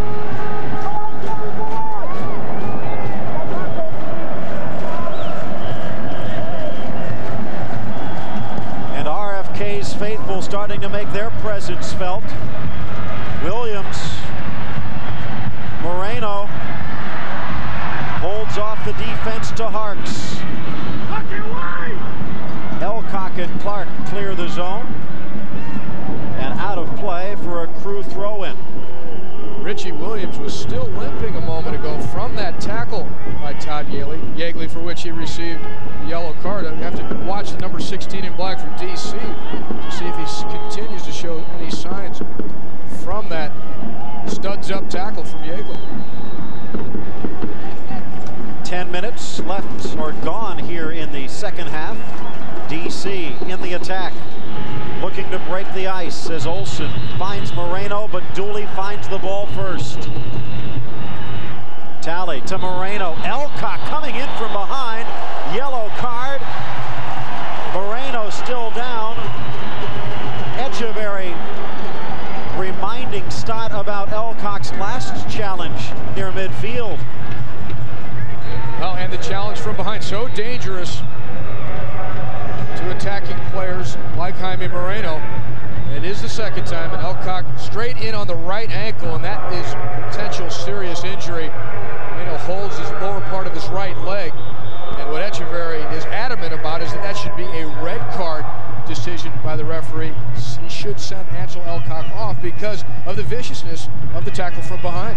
And RFK's faithful starting to make their presence felt. Williams, Moreno holds off the defense to Harks. Elcock and Clark clear the zone. And out of play for a crew throw-in. Richie Williams was still limping a moment ago from that tackle by Todd Yeagley, for which he received the yellow card. I have to watch the number 16 in black for DC to see if he continues to show any signs from that studs-up tackle from Yeagley. 10 minutes left or gone here in the second half. DC in the attack, looking to break the ice as Olsen finds Moreno, but Dooley finds the ball first. Talley to Moreno. Elcock coming in from behind. Yellow card. Moreno still down. Echeverry reminding Stott about Elcock's last challenge near midfield. Well, and the challenge from behind, so dangerous to attacking players like Jaime Moreno. It is the second time, and Elcock straight in on the right ankle, and that is potential serious injury. Moreno holds his lower part of his right leg, and what Echeverry is adamant about is that should be a red card decision by the referee. He should send Ansel Elcock off because of the viciousness of the tackle from behind.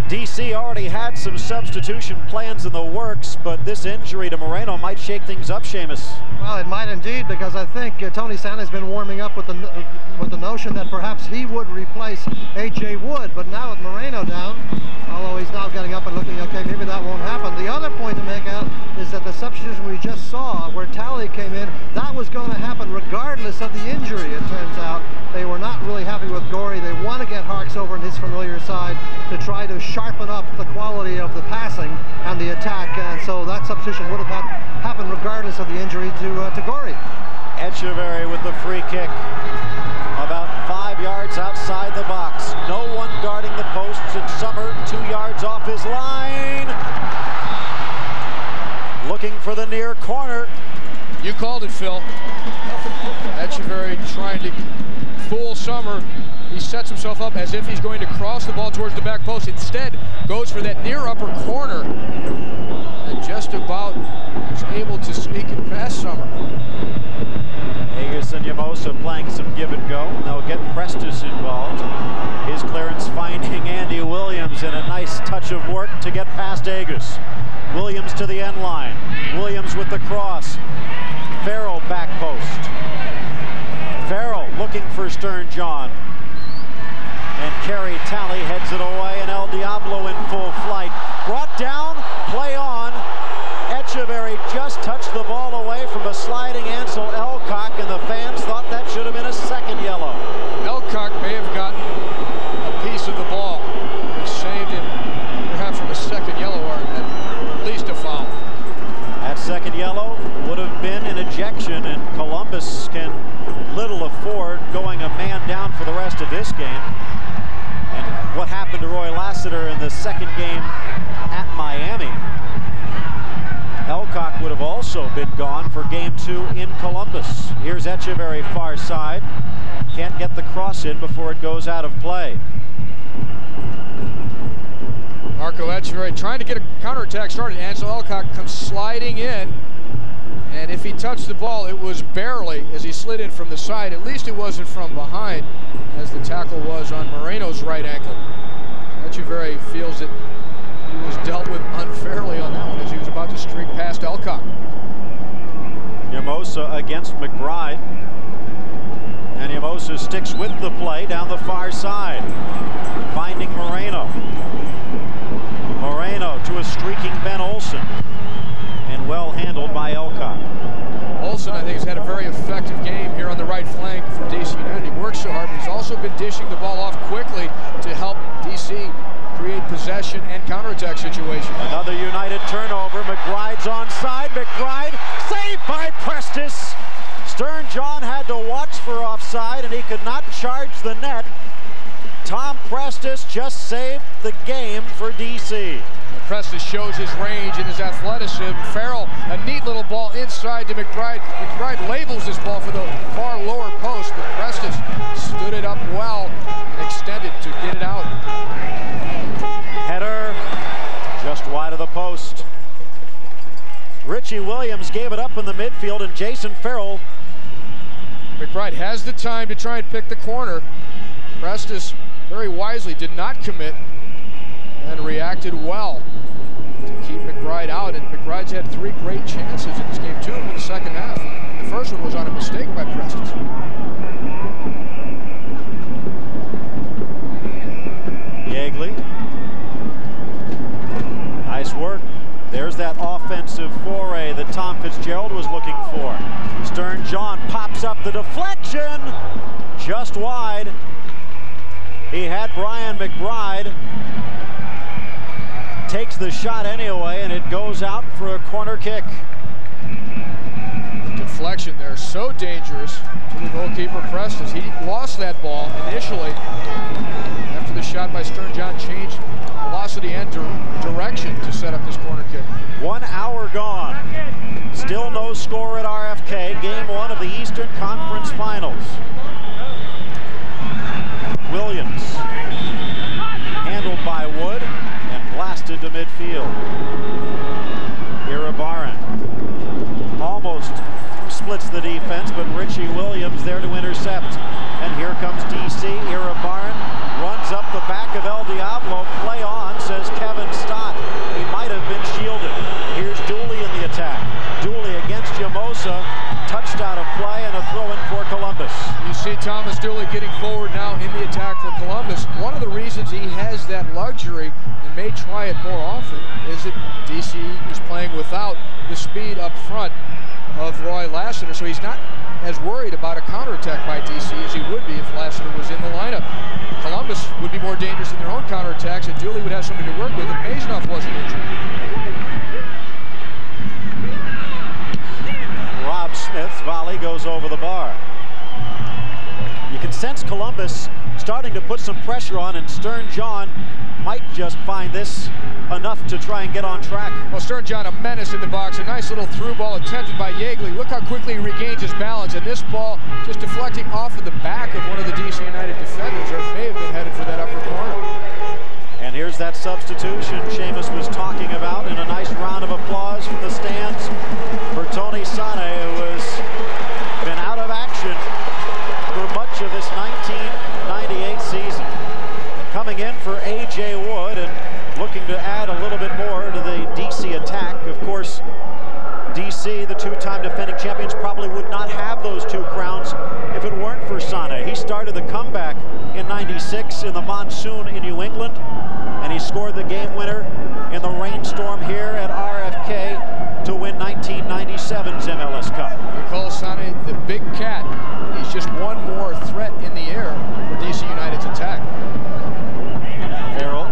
DC already had some substitution plans in the works, but this injury to Moreno might shake things up, Seamus. Well, it might indeed, because I think Tony Santa's been warming up with the notion that perhaps he would replace A.J. Wood, but now with Moreno down, although he's now getting up and looking, okay, maybe that won't happen. The other point to make out is that the substitution we just saw, where Talley came in, that was going to happen regardless of the injury, it turns out. They were not really happy with Gori. They want to get Harks over on his familiar side to try to sharpen up the quality of the passing and the attack, and so that substitution would have happened regardless of the injury to Gori. Echeverry with the free kick about 5 yards outside the box. No one guarding the posts, and Summer 2 yards off his line. Looking for the near corner. You called it, Phil. Echeverry trying to fool Summer. He sets himself up as if he's going to cross the ball towards the back post. Instead, goes for that near upper corner. And just about is able to sneak it past Summer. Agus and Yamosa playing some give and go. They'll get Prestis involved. His clearance finding Andy Williams, and a nice touch of work to get past Agus. Williams to the end line. Williams with the cross. Farrell back post. Farrell looking for Stern John. And Kerry Talley heads it away, and El Diablo in full flight. Brought down, play on. Echeverry touched the ball away from a sliding Ansel Elcock, and the fans thought that should have been a second yellow. Elcock may have gotten a piece of the ball, which saved him perhaps from a second yellow or at least a foul. That second yellow would have been an ejection, and Columbus can little afford going a man down for the rest of this game. And what happened to Roy Lassiter in the second game at Miami, Elcock would have also been gone for game 2 in Columbus. Here's Echeverry far side. Can't get the cross in before it goes out of play. Marco Echeverry trying to get a counterattack started. Ansel Elcock comes sliding in, and if he touched the ball, it was barely as he slid in from the side. At least it wasn't from behind, as the tackle was on Moreno's right ankle. Echeverry feels that he was dealt with unfairly on that one as he was about to streak past Elcock. Yamosa against McBride, and Yamosa sticks with the play down the far side, finding Moreno. Moreno to a streaking Ben Olsen, and well handled by Elcock. Olsen, I think, has had a very effective game here on the right flank for DC United. He works so hard, but he's also been dishing the ball off quickly to help DC create possession and counterattack situations. Another United turnover. McBride's onside. McBride saved by Prestis. Stern John had to watch for offside, and he could not charge the net. Tom Prestis just saved the game for DC. Well, Prestis shows his range and his athleticism. Farrell, a neat little ball inside to McBride. McBride labels this ball for the far lower post, but Prestis stood it up well and extended to get it out. Header just wide of the post. Richie Williams gave it up in the midfield, and Jason Farrell. McBride has the time to try and pick the corner. Prestis very wisely did not commit and reacted well to keep McBride out, and McBride's had 3 great chances in this game, 2 of them in the second half. The first one was on a mistake by Prestis. Yeagley. Nice work. There's that offensive foray that Tom Fitzgerald was looking for. Stern John pops up the deflection, just wide. He had Brian McBride. Takes the shot anyway, and it goes out for a corner kick. The deflection there, so dangerous to the goalkeeper Prestis. He lost that ball initially. After the shot by Stern John changed velocity and direction to set up this corner kick. 1 hour gone. Still no score at RFK. Game 1 of the Eastern Conference Finals. Williams handled by Wood and blasted to midfield. Iribarren almost splits the defense, but Richie Williams there to intercept. And here comes DC. Iribarren runs up the back of El Diablo. Play on, says Kevin Stott. He might have been shielded. Here's Dooley in the attack. Dooley against Yamosa. Touched out of play and a throw-in for Columbus. You see Thomas Dooley getting forward now in the attack for Columbus. One of the reasons he has that luxury and may try it more often is that DC is playing without the speed up front of Roy Lassiter, so he's not as worried about a counterattack by DC as he would be if Lassiter was in the lineup. Columbus would be more dangerous in their own counterattacks, and Dooley would have something to work with if Maisnoff wasn't injured. Rob Smith's volley goes over the bar. You can sense Columbus starting to put some pressure on, and Stern John might just find this enough to try and get on track. Well, Stern John, a menace in the box. A nice little through ball attempted by Yeagley. Look how quickly he regains his balance, and this ball just deflecting off of the back of one of the DC United defenders, or it may have been headed for that upper corner. And here's that substitution Seamus was talking about, in a nice round of applause from the stands for Tony Sane, who has been out of action for much of this 1998 season. Coming in for A.J. Wood and looking to add a little bit more to the DC attack. Of course, DC, the 2-time defending champions, probably would not have those 2 crowns if it weren't for Sane. He started the comeback in '96 in the monsoon in New England, and he scored the game winner in the rainstorm here at RFK to win 1996. big cat. He's just one more threat in the air for DC United's attack. Farrell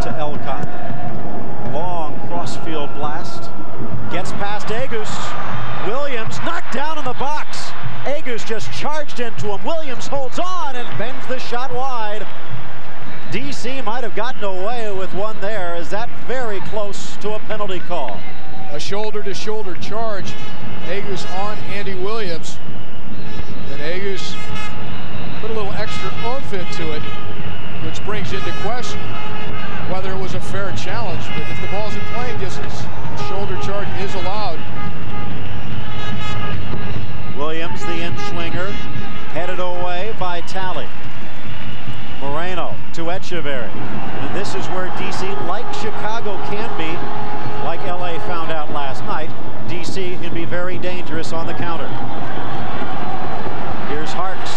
to Elcott. Long cross-field blast. Gets past Agus. Williams knocked down in the box. Agus just charged into him. Williams holds on and bends the shot wide. DC might have gotten away with one there. Is that very close to a penalty call? A shoulder-to-shoulder charge. Agus on Andy Williams. And Agus put a little extra oomph into it, which brings into question whether it was a fair challenge. But if the ball's in playing distance, the shoulder charge is allowed. Williams, the in-swinger, headed away by Talley. Moreno to Echeverry. And this is where DC, like Chicago can be, like LA found out last night, DC can be very dangerous on the counter. Here's Harks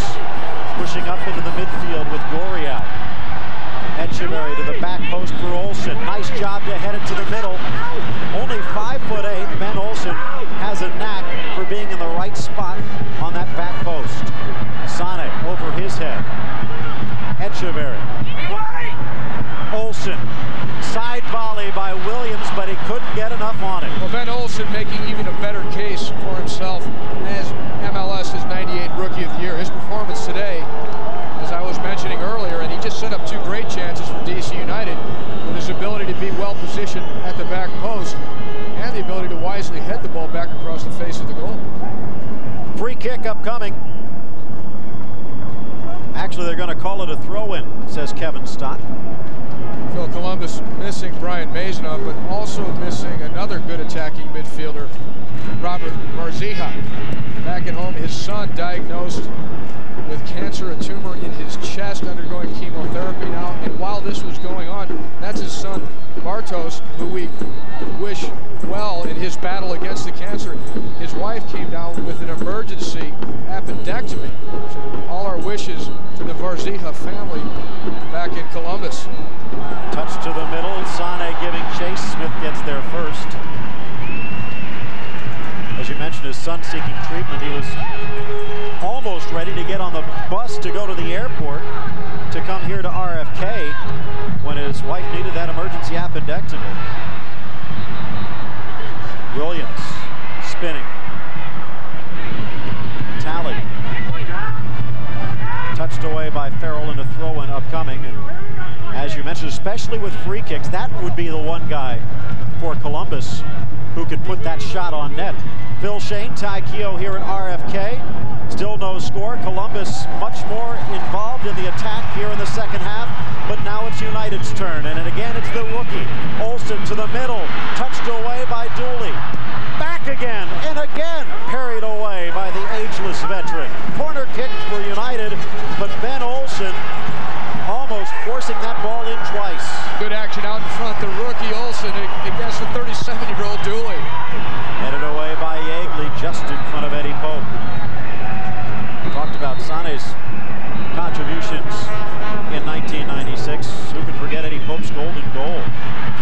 pushing up into the midfield with Gorey out. Echeverry to the back post for Olsen. Nice job to head it to the middle. Only 5'8", Ben Olsen has a knack for being in the right spot on that back post. Sane over his head. Echeverry. Olsen. Side volley by Williams, but he couldn't get enough on it. Well, Ben Olsen making even a better case for himself as MLS's 98 Rookie of the Year. His performance today, as I was mentioning earlier, and he just set up two great chances for DC United with his ability to be well positioned at the back post and the ability to wisely head the ball back across the face of the goal. Free kick upcoming. Actually, they're going to call it a throw-in, says Kevin Stott. Phil, Columbus missing Brian Mazanov, but also missing another good attacking midfielder, Robert Varzija. Back at home, his son diagnosed with cancer, a tumor in his chest, undergoing chemotherapy now. And while this was going on, that's his son, Bartos, who we wish well in his battle against the cancer. His wife came down with an emergency appendectomy. So all our wishes to the Varzija family back in Columbus. Touch to the middle, Sane giving chase. Smith gets there first. As you mentioned, his son seeking treatment. He was almost ready to get on the bus to go to the airport to come here to RFK when his wife needed that emergency appendectomy. Williams spinning. Talley. Touched away by Farrell in a throw-in upcoming. And as you mentioned, especially with free kicks, that would be the one guy for Columbus who could put that shot on net. Phil Shane, Ty Keogh here at RFK. Still no score. Columbus much more involved in the attack here in the second half, but now it's United's turn. And again, it's the rookie. Olsen to the middle, touched away by Dooley. Back again, and again, parried away by the ageless veteran. Corner kick for United, but Ben Olsen almost forcing that ball in twice. Good action out in front. The rookie Olsen against the 37-year-old Dooley. Headed away by Yeagley, just in front of Eddie Pope. Talked about Sane's contributions in 1996. Who can forget Eddie Pope's golden goal?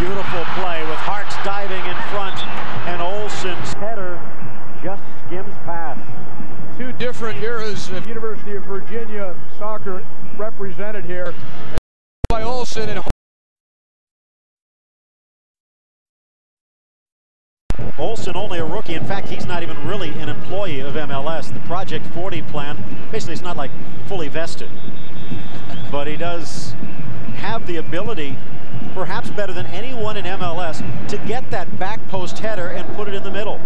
Beautiful play with Harks diving in front, and Olsen's header just skims past. Two different eras of University of Virginia soccer represented here by Olsen and Olsen only a rookie. In fact, he's not even really an employee of MLS. The Project 40 plan, basically it's not like fully vested. But he does have the ability, perhaps better than anyone in MLS, to get that back post header and put it in the middle.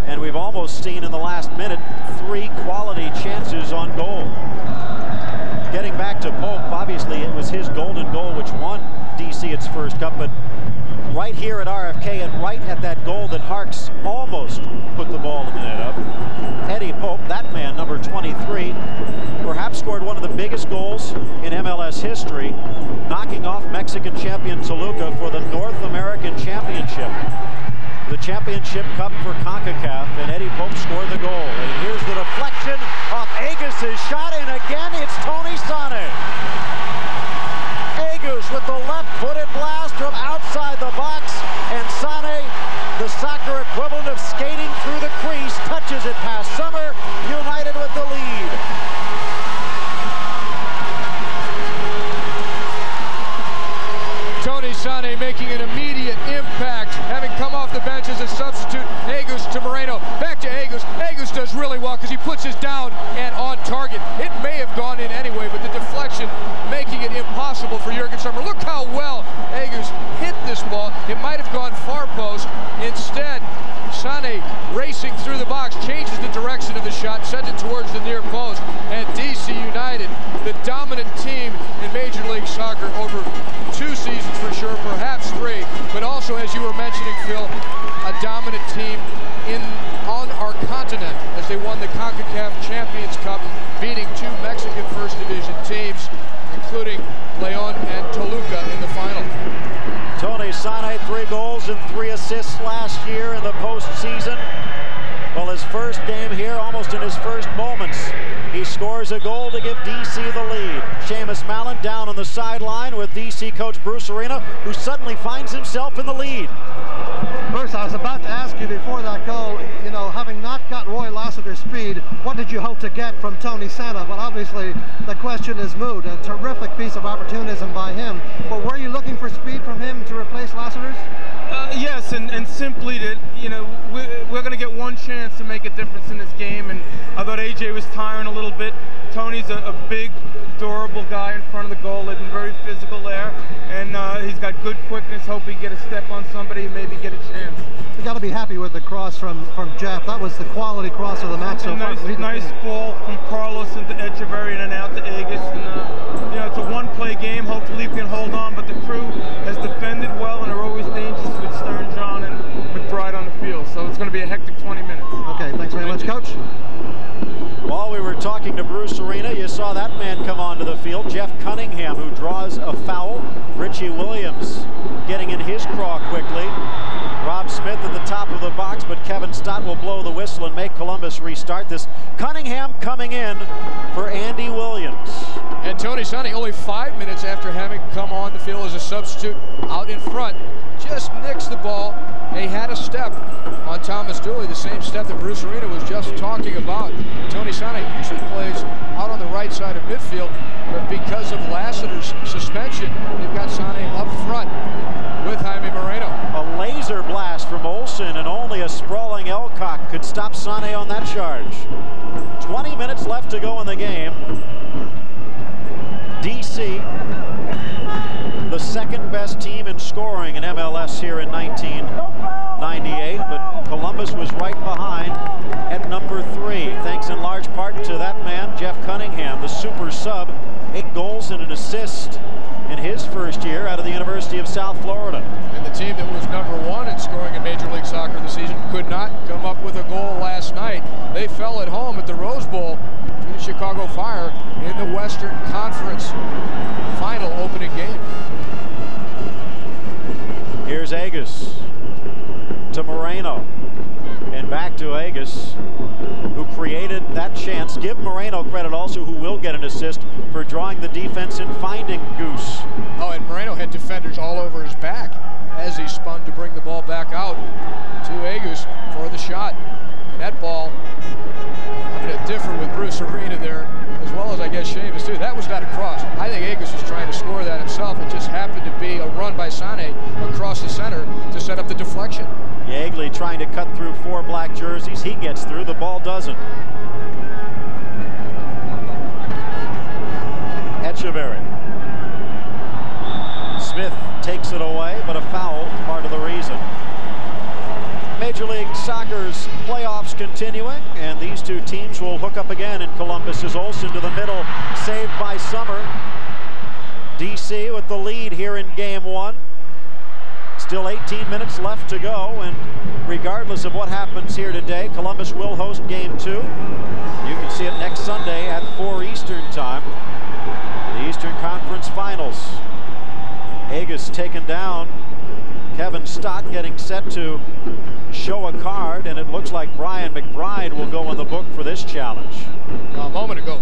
And we've almost seen in the last minute 3 quality chances on goal. Getting back to Pope, obviously it was his golden goal which won DC its first cup, but right here at RFK and right at that goal that Harks almost put the ball in the net of, Eddie Pope, that man, number 23, perhaps scored one of the biggest goals in MLS history, knocking off Mexican champion Toluca for the North American Championship. The championship cup for CONCACAF, and Eddie Pope scored the goal. And here's the deflection off Agus' shot, and again it's Tony Sane. Agus with the left-footed blast from outside the box, and Sane, the soccer equivalent of skating through the crease, touches it past Summer. United racing through the box, changes the direction of the shot, sends it towards the near post. And DC United, the dominant team in Major League Soccer over 2 seasons for sure, perhaps 3. But also, as you were mentioning, Phil, a dominant team on our continent as they won the CONCACAF Champions Cup, beating 2 Mexican First Division teams, including León and Toluca in the final. Tony Sane, 3 goals and 3 assists last year in the postseason. Well, his first game here, almost in his first moments, he scores a goal to give DC the lead. Seamus Mallon down on the sideline with DC coach Bruce Arena, who suddenly finds himself in the lead. Bruce, I was about to ask you before that goal, you know, having not got Roy Lassiter's speed, what did you hope to get from Tony Sena? But obviously, the question is moot. A terrific piece of opportunism by him. But were you looking for speed from him to replace Lassiter's? Yes, and simply that, you know, we're going to get one chance to make a difference in this game, and I thought AJ was tiring a little bit. Tony's a big, durable guy in front of the goal. They've been very physical there, and he's got good quickness. Hope he can get a step on somebody and maybe get a chance. You got to be happy with the cross from Jeff. That was the quality cross of the match so far. Nice ball from Carlos into Echeverry and out to Agus. And, you know, it's a one-play game. Hopefully we can hold on, but the crew has defended well and are always dangerous with Stern John and McBride on the field. So it's going to be a hectic 20 minutes. Okay, thanks very much, Coach. While we were talking to Bruce Arena, you saw that man come onto the field, Jeff Cunningham, who draws a foul. Richie Williams getting in his craw quickly. Rob Smith at the top of the box, but Kevin Stott will blow the whistle and make Columbus restart this. Cunningham coming in for Andy Williams. And Tony Sonny, only 5 minutes after having come on the field as a substitute out in front, just nicks the ball. He had a step on Thomas Dooley, the same step that Bruce Arena was just talking about. Tony Sonny usually plays out on the right side of midfield, but because of Lassiter's suspension, they've got Sonny up front with Jaime Moreno. A laser blast from Olsen, and only a sprawling Elcock could stop Sane on that charge. 20 minutes left to go in the game. DC, the second best team in scoring in MLS here in 1998, but Columbus was right behind at number 3, thanks in large part to that man, Jeff Cunningham, the super sub, 8 goals and an assist in his first year out of the University of South Florida. And the team that was number 1 in scoring in Major League Soccer this season could not come up with a goal last night. They fell at home at the Rose Bowl to the Chicago Fire in the Western Conference final opening game. Here's Agus to Moreno, and back to Agus, who created that chance. Give Moreno credit also, who will get an assist for drawing the defense and finding Goose. Oh, and Moreno had defenders all over his back as he spun to bring the ball back out to Agus for the shot. And that ball, I'm going to differ with Bruce Arena there, as well as I guess Seamus too. That was not a cross. I think Agus was trying to score that himself. It just happened to be a run by Sane across the center to set up the deflection. Yeagley trying to cut through 4 black jerseys. He gets through, the ball doesn't. Echeverry. Smith takes it away, but a foul, part of the reason. Major League Soccer's playoffs continuing, and these two teams will hook up again in Columbus as Olsen to the middle, saved by Summer. DC with the lead here in game 1. Still 18 minutes left to go, and regardless of what happens here today, Columbus will host game 2. You can see it next Sunday at 4 Eastern time. The Eastern Conference Finals. Agus taken down. Kevin Stott getting set to show a card, and it looks like Brian McBride will go in the book for this challenge. A moment ago,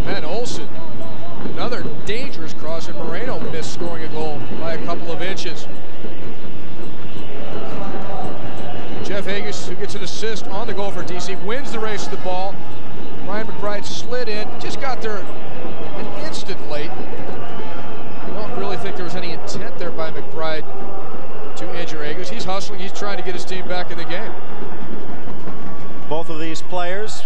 Ben Olsen, another dangerous cross, and Moreno missed scoring a goal by a couple of inches. Jeff Agus, who gets an assist on the goal for DC, wins the race to the ball. Brian McBride slid in, just got there an instant late. I don't really think there was any intent there by McBride to injure Agus. He's hustling, he's trying to get his team back in the game. Both of these players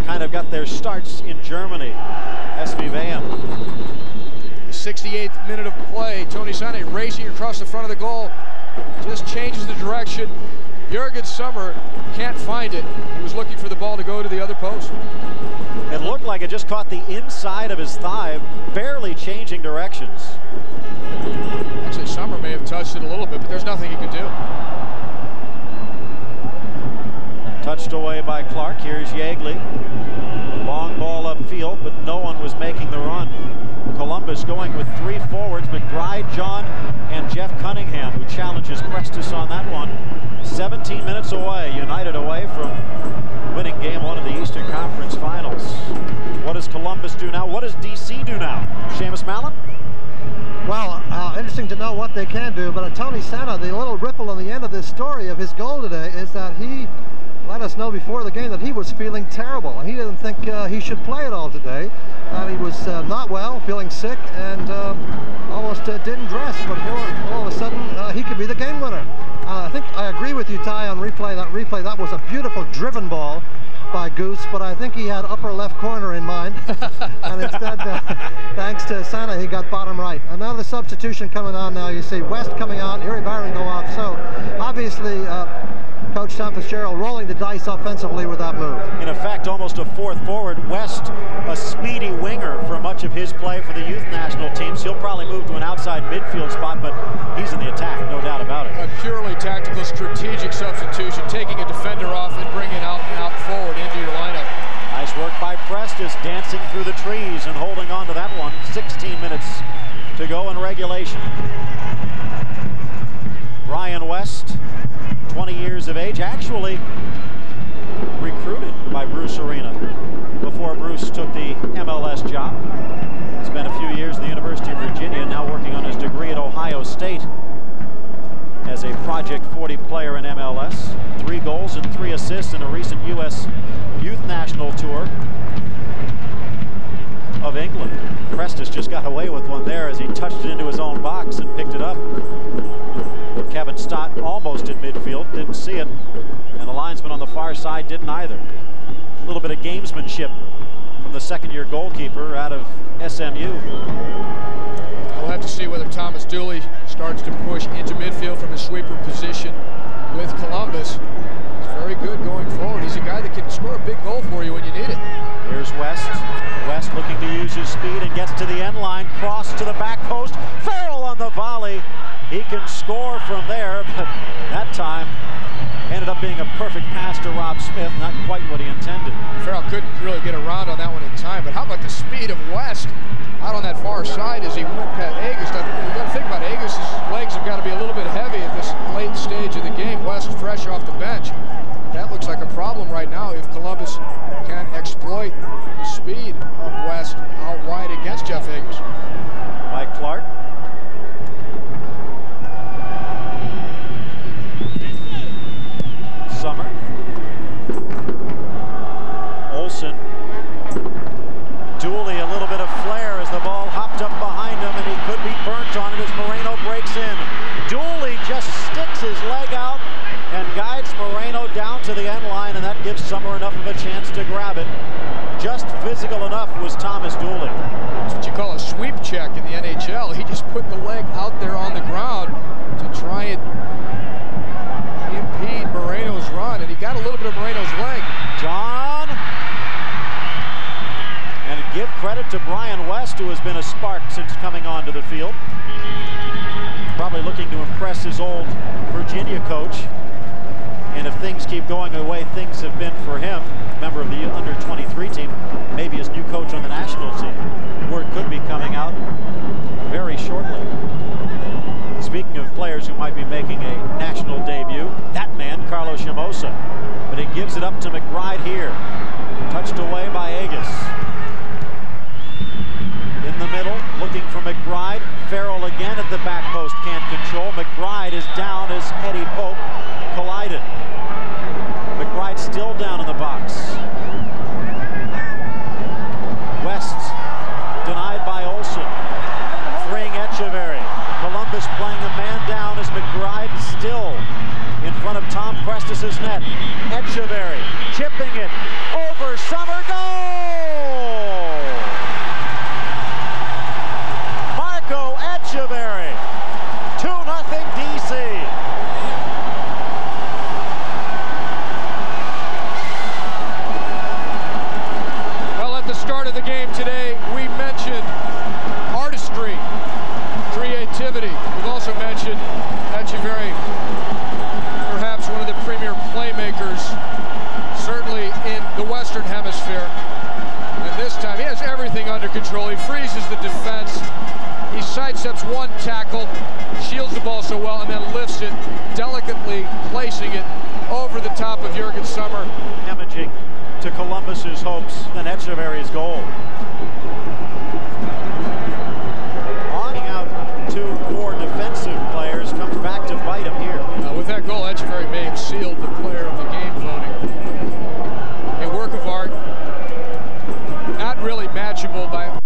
kind of got their starts in Germany. SV Van. 68th minute of play. Tony Sane racing across the front of the goal. Just changes the direction Jurgen Sommer can't find it. He was looking for the ball to go to the other post. It looked like it just caught the inside of his thigh, barely changing directions. Actually, Sommer may have touched it a little bit, but there's nothing he could do. Touched away by Clark. Here's Yeagley. Long ball upfield, but no one was making the run. Columbus going with 3 forwards, McBride, John, and Jeff Cunningham, who challenges Prestis on that one. 17 minutes away, United away from winning game 1 of the Eastern Conference Finals. What does Columbus do now? What does DC do now? Seamus Mallon? Well, interesting to know what they can do, but Tony Santa, the little ripple on the end of this story of his goal today is that he let us know before the game that he was feeling terrible. He didn't think he should play at all today. He was not well, feeling sick, and almost didn't dress. But all of a sudden, he could be the game winner. I think I agree with you, Ty, on replay. That was a beautiful driven ball by Goose, but I think he had upper left corner in mind. And instead, thanks to Santa, he got bottom right. Another substitution coming on now. You see West coming out, Erie Byron go off. So obviously, Coach Tom Fitzgerald rolling the dice offensively with that move. In effect, almost a 4th forward. West, a speedy winger for much of his play for the youth national teams. He'll probably move to an outside midfield spot, but he's in the attack, no doubt about it. A purely tactical, strategic substitution, taking a defender off and bringing out forward into your lineup. Nice work by Prestis, dancing through the trees and holding on to that one. 16 minutes to go in regulation. Brian West, 20 years of age, actually recruited by Bruce Arena before Bruce took the MLS job. Spent a few years at the University of Virginia, now working on his degree at Ohio State as a Project 40 player in MLS. 3 goals and 3 assists in a recent U.S. Youth National Tour of England. Prestis just got away with one there as he touched it into his own box and picked it up. But Kevin Stott almost in midfield, didn't see it, and the linesman on the far side didn't either. A little bit of gamesmanship from the second-year goalkeeper out of SMU. We'll have to see whether Thomas Dooley starts to push into midfield from his sweeper position with Columbus. He's very good going forward. He's a guy that can score a big goal for you when you need it. Here's West. West looking to use his speed and gets to the end line. Cross to the back post. Farrell on the volley. He can score from there, but that time ended up being a perfect pass to Rob Smith, not quite what he intended. Farrell couldn't really get around on that one in time, but how about the speed of West out on that far side as he went past Agus? You got to think about it. Agus' legs have got to be a little bit heavy at this late stage of the game. West fresh off the bench. That looks like a problem right now if Columbus can exploit the speed of West out wide against Jeff Agus. Mike Clark. Summer. Olsen. Dooley, a little bit of flair as the ball hopped up behind him, and he could be burnt on it as Moreno breaks in. Dooley just sticks his leg out and guides Moreno down to the end line, and that gives Summer enough of a chance to grab it. Just physical enough was Thomas Dooley. That's what you call a sweep check in the NHL. He just put the leg out there on the ground to try and impede Moreno's run, and he got a little bit of Moreno's leg. John. And give credit to Brian West, who has been a spark since coming onto the field. Probably looking to impress his old Virginia coach. And if things keep going the way things have been for him, member of the under-23 team, maybe his new coach on the national team. Word could be coming out very shortly. Speaking of players who might be making a national debut, that man, Carlos Llamosa. But he gives it up to McBride here. Touched away by Agus. In the middle, looking for McBride. Farrell again at the back post, can't control. McBride is down as Eddie Pope collided. McBride still down in the box. West denied by Olsen. Freeing Echeverry. Columbus playing a man down as McBride still in front of Tom Prestis' net. Echeverry chipping it over Summer. Goal! Marco Echeverry. 2-0 DC. freezes the defense. He sidesteps one tackle, shields the ball so well, and then lifts it, delicately placing it over the top of Jurgen Sommer. Damaging to Columbus's hopes than Echeverry's goal. On out two more defensive players, comes back to bite him here. With that goal, Echeverry may have sealed the player of the game voting. A work of art, not really matchable by...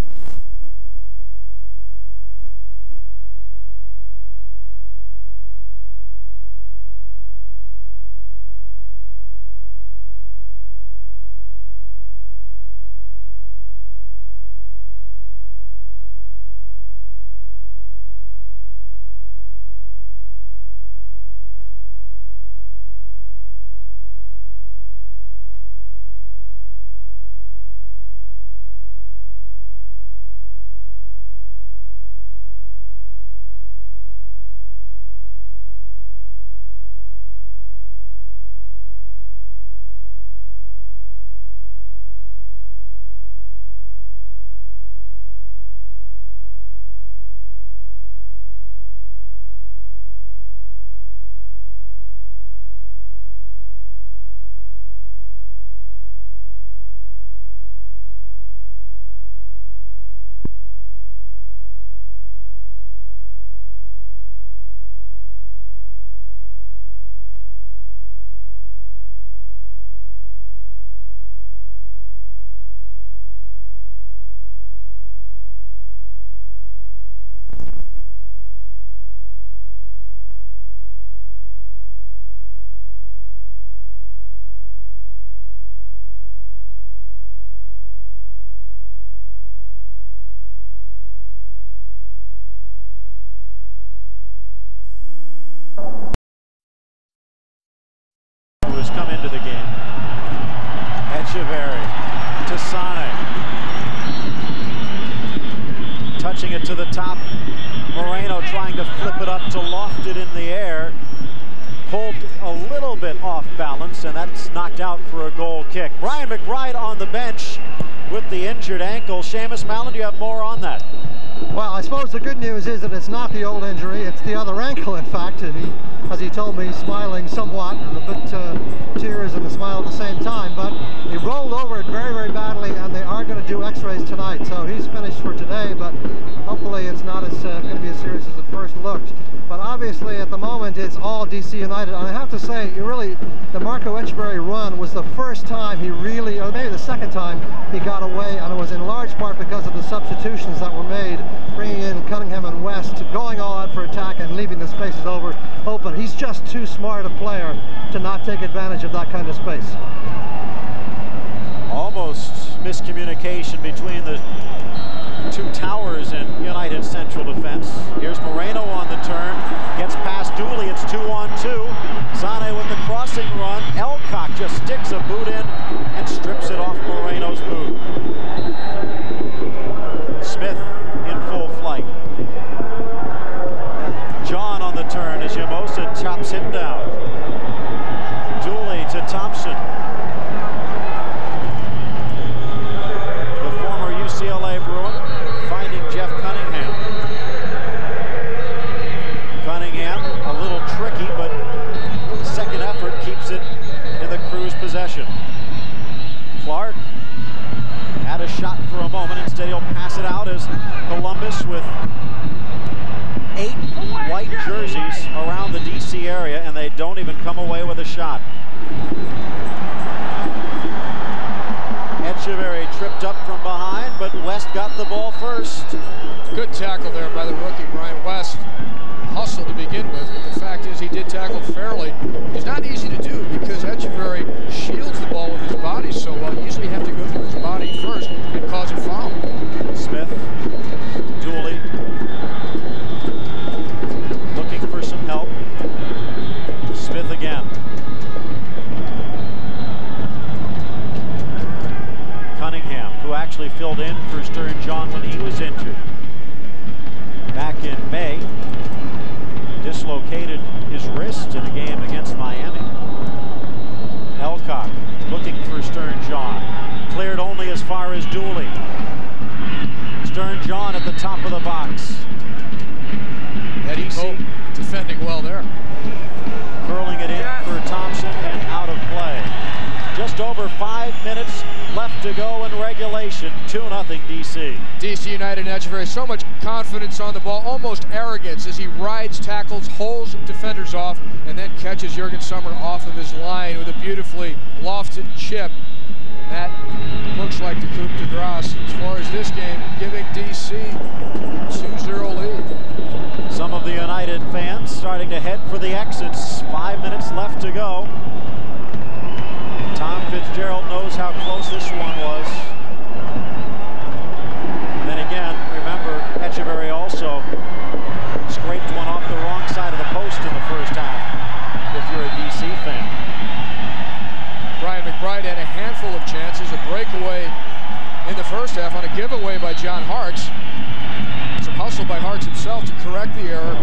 Come into the game. Echeverry to Sane. Touching it to the top. Moreno trying to flip it up to loft it in the air. Pulled a little bit off balance, and that's knocked out for a goal kick. Brian McBride on the bench with the injured ankle. Seamus Mallon, do you have more on that? Well, I suppose the good news is that it's not the old injury, it's the other ankle, in fact. And he, as he told me, smiling somewhat, a bit tears and a smile at the same time. But he rolled over it very, very badly, and they are going to do x-rays tonight. So he's finished for today, but hopefully it's not as going to be as serious as it first looked. But obviously, at the moment, it's all DC United. And I have to say, the Marco Echeverry run was the first time he really, or maybe the second time, he got away, and it was in large part because of the substitutions that were made, bringing in Cunningham and West, going all out for attack and leaving the spaces open. He's just too smart a player to not take advantage of that kind of space. Almost miscommunication between the two towers in United Central defense. Here's Moreno on the turn, gets past Dooley, it's 2-on-2. Sane with the crossing run. Elcock just sticks a boot in and strips it off Moreno's boot. Smith in full flight. John on the turn as Yamosa chops him down. Dooley to Thompson. The former UCLA Bruin finding Jeff Cunningham. Cunningham, a little tricky, but second effort keeps it in the Crew's possession. Clark had a shot for a moment. Instead, he'll pass it out as Columbus with 8 white jerseys around the DC area, and they don't even come away with a shot. Echeverry tripped up from behind, but West got the ball first. Good tackle there by the rookie, Brian West. Hustle to begin with, but the fact is he did tackle fairly. It's not easy to do because Echeverry shields the ball with his body so well. You usually have to go through his body first and cause a foul. Smith, Dooley, looking for some help. Smith again. Cunningham, who actually filled in for Stern John when he was injured back in May, dislocated his wrist in a game against Miami. Elcock looking for Stern John. Cleared only as far as Dooley. Stern John at the top of the box. DC defending well there. Curling it in for Thompson and out of play. Just over 5 minutes left to go in regulation. 2-0 DC. DC United and Echeverry, so much confidence on the ball, almost arrogance as he rides, tackles, holds defenders off, and then catches Jurgen Sommer off of his line with a beautifully lofted chip. And that looks like the coup de grace as far as this game, giving DC a 2-0 lead. Some of the United fans starting to head for the exits. 5 minutes left to go. Tom Fitzgerald knows how close this one was. And then again, remember, Echeverry also scraped one off the wrong side of the post in the first half, if you're a DC fan. Brian McBride had a handful of chances, a breakaway in the first half on a giveaway by John Hartz. Some hustle by Hartz himself to correct the error.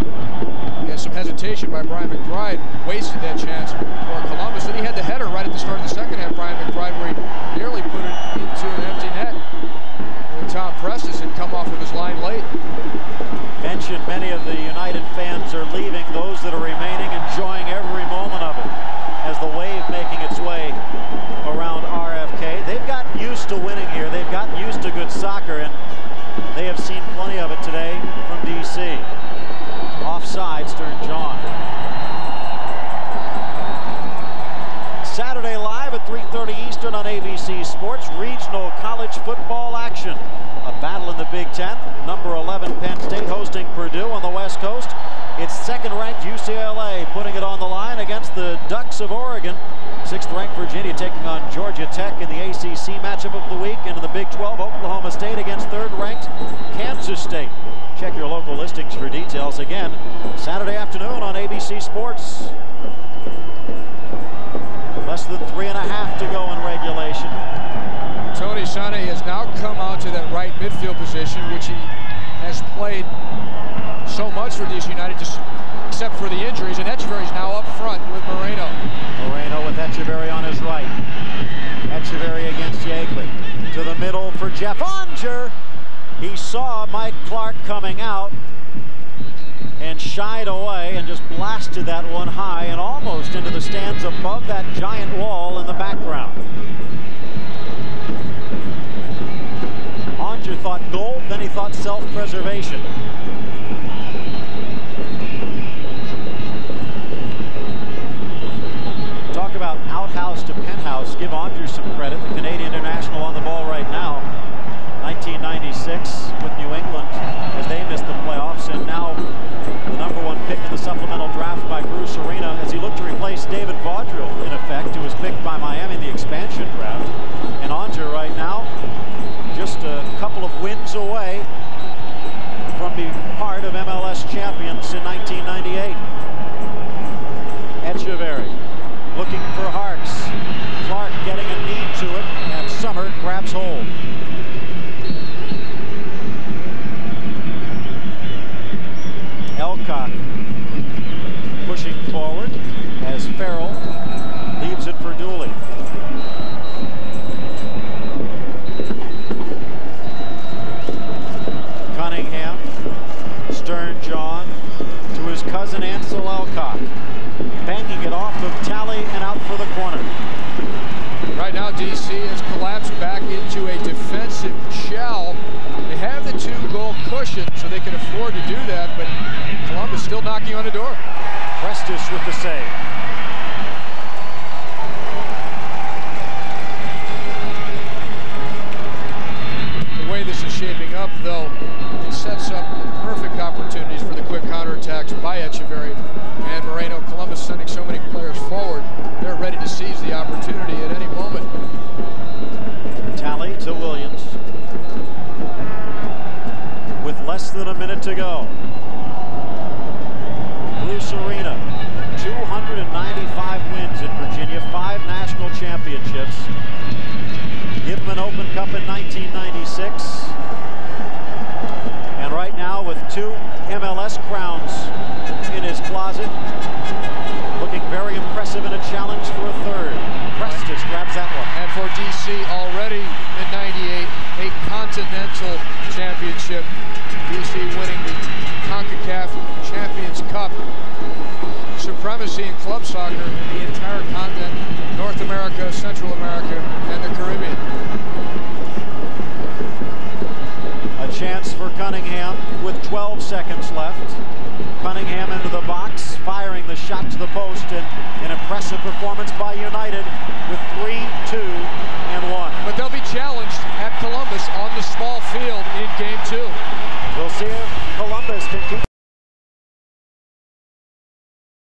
He had some hesitation by Brian McBride, wasted that chance for Columbus. Then he had the header right at the start of the second half, Brian McBride, where he nearly put it into an empty net. And Tom Prestis had come off of his line late. Mentioned many of the United fans are leaving, those that are remaining enjoying every moment of it as the wave making its way around RFK. They've gotten used to winning here. They've gotten used to good soccer, and they have seen plenty of it today from DC. Offside, Stern John. Saturday live at 3:30 Eastern on ABC Sports, regional college football action. A battle in the Big Ten. Number 11 Penn State hosting Purdue on the West Coast. It's second-ranked UCLA putting it on the line against the Ducks of Oregon. 6th-ranked Virginia taking on Georgia Tech in the ACC matchup of the week. And in the Big 12, Oklahoma State against 3rd-ranked Kansas State. Check your local listings for details. Again, Saturday afternoon on ABC Sports. Less than 3.5 to go in regulation. Tony Sane has now come out to that right midfield position, which he has played so much for DC United, just except for the injuries. And Echeverry's now up front with Moreno. Moreno with Echeverry on his right. Echeverry against Yeagley. To the middle for Jeff Onger. He saw Mike Clark coming out and shied away and just blasted that one high and almost into the stands above that giant wall in the background. Onger thought goal, then he thought self-preservation. Talk about outhouse to penthouse. Give Onger some credit. The Canadian international on the ball right now. 1996 with New England as they missed the playoffs, and now the #1 pick in the supplemental draft by Bruce Arena as he looked to replace David Vaudreuil, in effect, who was picked by Miami in the expansion draft. And Onger right now just a couple of wins away from being part of MLS champions in 1998. Echeverry looking for Hartz. Clark getting a knee to it, and Sommer grabs hold. Elcock pushing forward as Farrell leaves it for Dooley. Cunningham, Stern John to his cousin Ansel Elcock, banging it off of Talley and out for the corner. Right now DC has collapsed back into a defensive shell. They have the 2-goal cushion, so they can afford to do that, but Columbus still knocking on the door. Prestis with the save. The way this is shaping up, though, it sets up perfect opportunities for the quick counterattacks by Echeverry and Moreno. Columbus sending so many players forward, they're ready to seize the opportunity at any moment. Talley to Williams. With less than a minute to go. Bruce Arena, 295 wins in Virginia, 5 national championships. Give him an Open Cup in 1996. And right now with 2 MLS crowns in his closet. Looking very impressive in a challenge for a 3rd. Prestis grabs that one. And for DC already in '98, a continental champion. championship. DC winning the CONCACAF Champions Cup. Supremacy in club soccer in the entire continent, North America, Central America, and the Caribbean. A chance for Cunningham with 12 seconds left. Cunningham into the box, firing the shot to the post, and an impressive performance by United.